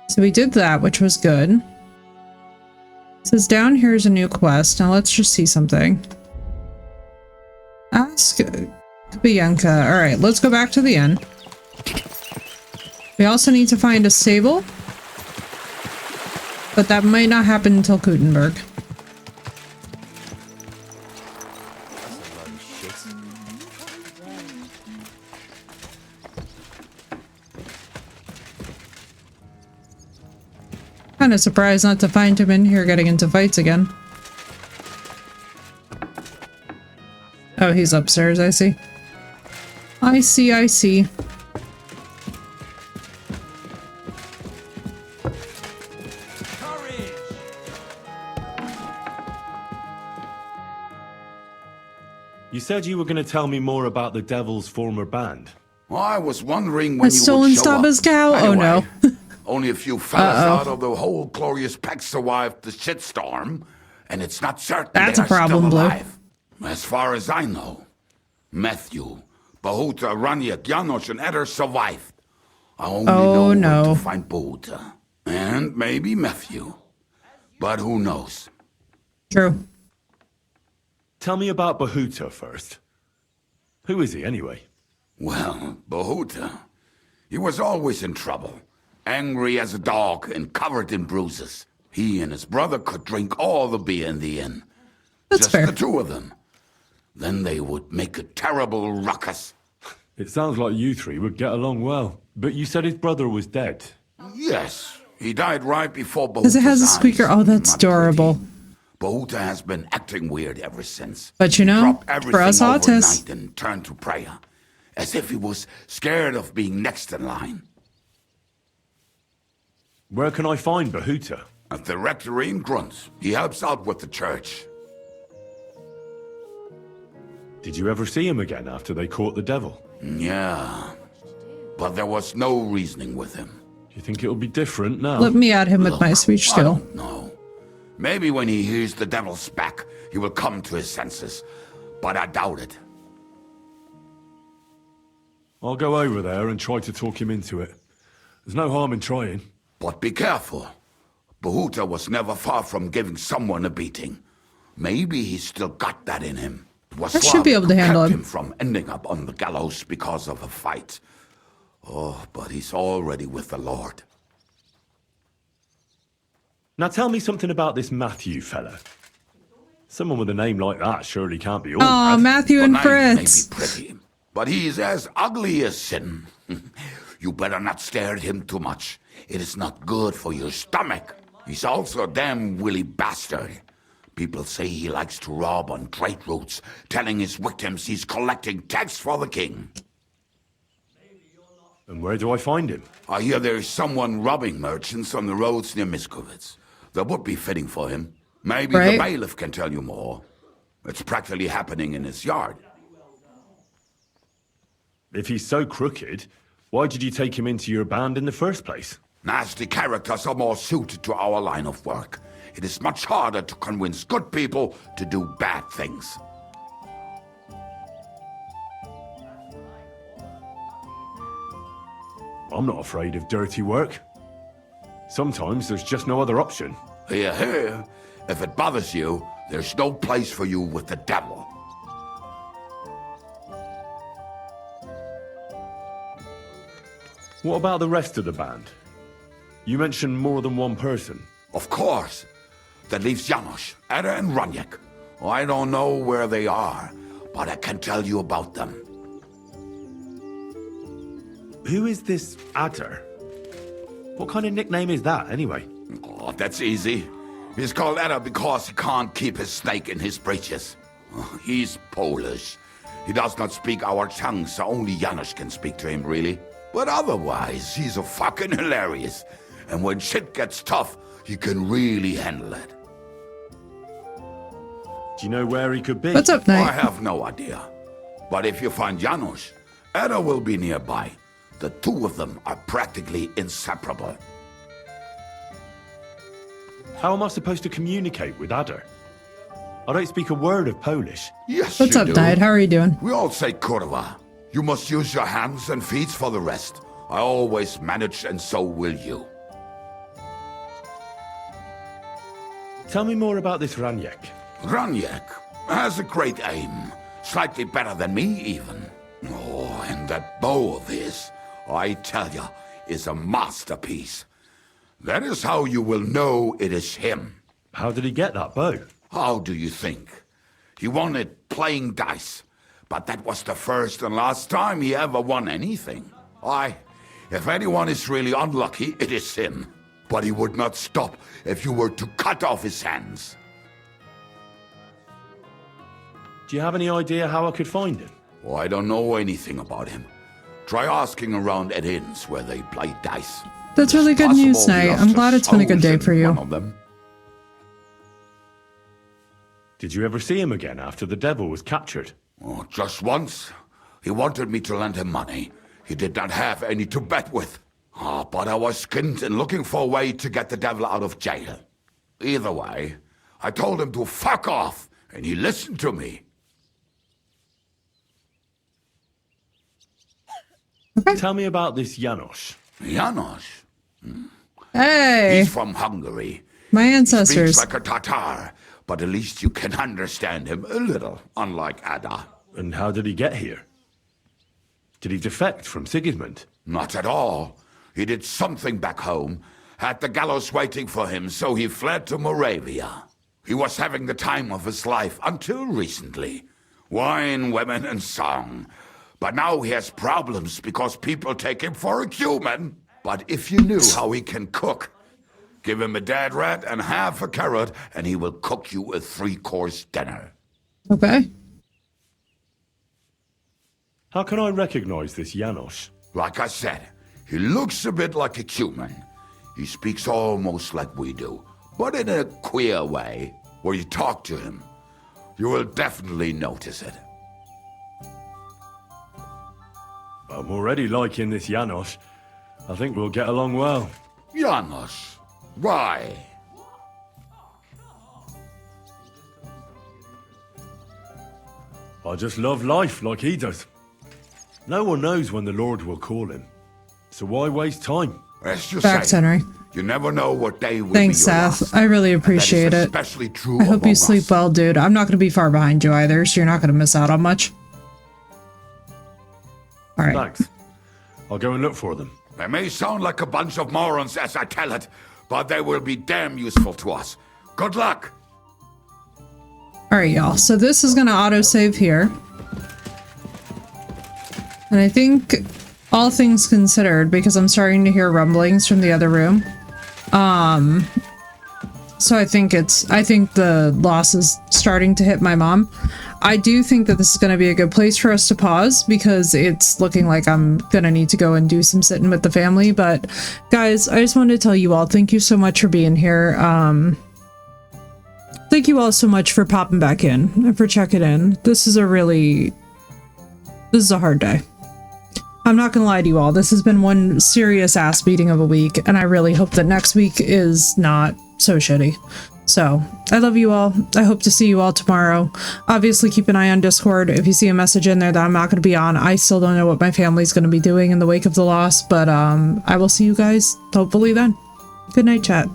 So we did that, which was good. It says down here is a new quest. Now let's just see something. Ask Bianca. Alright, let's go back to the inn. We also need to find a stable. But that might not happen until Gutenberg. Kind of surprised not to find him in here getting into fights again. Oh, he's upstairs, I see. I see, I see. You said you were going to tell me more about the Devil's former band. I was wondering when Has you stolen would show up. Staba's cow? Oh no. Only a few fellas Uh-oh. out of the whole glorious pack survived the shitstorm, and it's not certain That's they a are problem, still Blue. alive. As far as I know, Matthew, Bahuta, Raniak, Janosch, and Eder survived. I only know where to find Bahuta. And maybe Matthew. But who knows? True. Tell me about Bahuta first. Who is he, anyway? Well, Bahuta, he was always in trouble. Angry as a dog and covered in bruises. He and his brother could drink all the beer in the inn. That's Just fair. the two of them. Then they would make a terrible ruckus. It sounds like you three would get along well. But you said his brother was dead. Yes, he died right before Bahuta's Because it has a eyes. squeaker. Oh, that's adorable. Bahuta has been acting weird ever since. But you know, Dropped for everything us autists, overnight and turned to prayer. As if he was scared of being next in line. Where can I find Bahuta? At the rectory in Grunt. He helps out with the church. Did you ever see him again after they caught the devil? Yeah. But there was no reasoning with him. Do you think it'll be different now? let me add him with my speech skill. No. Maybe when he hears the devil's back, he will come to his senses. But I doubt it. I'll go over there and try to talk him into it. There's no harm in trying. But be careful. Bahuta was never far from giving someone a beating. Maybe he's still got that in him. It was I should be love able to who handle kept him. from ending up on the gallows because of a fight. Oh, but he's already with the Lord. Now tell me something about this Matthew fella. Someone with a name like that surely can't be all Aw, bad. Matthew and The name may Fritz. be pretty, but he's as ugly as sin. You better not stare at him too much. It is not good for your stomach. He's also a damn willy bastard. People say he likes to rob on trade routes, telling his victims he's collecting tax for the king. And where do I find him? I hear there is someone robbing merchants on the roads near Miskovitz. That would be fitting for him. Maybe Right. the bailiff can tell you more. It's practically happening in his yard. If he's so crooked, why did you take him into your band in the first place? Nasty characters are more suited to our line of work. It is much harder to convince good people to do bad things. I'm not afraid of dirty work. Sometimes there's just no other option. Hear, hear. If it bothers you, there's no place for you with the devil. What about the rest of the band? You mentioned more than one person. Of course. That leaves Janosch, Eder, and Raniak. I don't know where they are, but I can tell you about them. Who is this Adder? What kind of nickname is that, anyway? Oh, that's easy. He's called Eder because he can't keep his snake in his breeches. He's Polish. He does not speak our tongue, so only Janosch can speak to him, really. But otherwise, he's a fucking hilarious. And when shit gets tough, he can really handle it. Do you know where he could be? What's up, Knight? I have no idea. But if you find Janosch, Eder will be nearby. The two of them are practically inseparable. How am I supposed to communicate with Adder? I don't speak a word of Polish. Yes, What's you up, do. Knight? How are you doing? We all say kurwa. You must use your hands and feet for the rest. I always manage, and so will you. Tell me more about this Raniak. Raniak has a great aim. Slightly better than me, even. Oh, and that bow of his, I tell ya, is a masterpiece. That is how you will know it is him. How did he get that bow? How do you think? He won it playing dice. But that was the first and last time he ever won anything. If anyone is really unlucky, it is him. But he would not stop if you were to cut off his hands. Do you have any idea how I could find him? Oh, I don't know anything about him. Try asking around at inns where they play dice. That's really good news, Knight. I'm glad it's been a good day for you. Did you ever see him again after the devil was captured? Oh, just once. He wanted me to lend him money. He did not have any to bet with. But I was skinned and looking for a way to get the devil out of jail. Either way, I told him to fuck off, and he listened to me. Tell me about this Janos. Janos? Hey! He's from Hungary. My ancestors. He speaks like a Tatar, but at least you can understand him a little, unlike Ada. And how did he get here? Did he defect from Sigismund? Not at all. He did something back home, had the gallows waiting for him, so he fled to Moravia. He was having the time of his life until recently. Wine, women, and song. But now he has problems because people take him for a human. But if you knew how he can cook, give him a dead rat and half a carrot, and he will cook you a 3-course dinner. Okay. How can I recognize this Janos? Like I said, he looks a bit like a human. He speaks almost like we do, but in a queer way, where you talk to him. You will definitely notice it. I'm already liking this Janos. I think we'll get along well. Janos? Why? I just love life like he does. No one knows when the Lord will call him. So why waste time? Facts, Henry. You never know what day will Thanks, be your Seth. last. I really appreciate it. Especially true I hope you among sleep us. well, dude. I'm not going to be far behind you either, so you're not going to miss out on much. Alright. Thanks. I'll go and look for them. They may sound like a bunch of morons as I tell it, but they will be damn useful to us. Good luck! Alright, y'all. So this is going to autosave here. And I think, all things considered, because I'm starting to hear rumblings from the other room, so I think the loss is starting to hit my mom. I do think that this is going to be a good place for us to pause, because it's looking like I'm going to need to go and do some sitting with the family. But guys, I just wanted to tell you all, thank you so much for being here. Thank you all so much for popping back in and for checking in. This is a hard day. I'm not gonna lie to you all, this has been one serious ass beating of a week, and I really hope that next week is not so shitty. So, I love you all. I hope to see you all tomorrow. Obviously, keep an eye on Discord. If you see a message in there that I'm not going to be on, I still don't know what my family's going to be doing in the wake of the loss, but I will see you guys hopefully then. Good night, chat.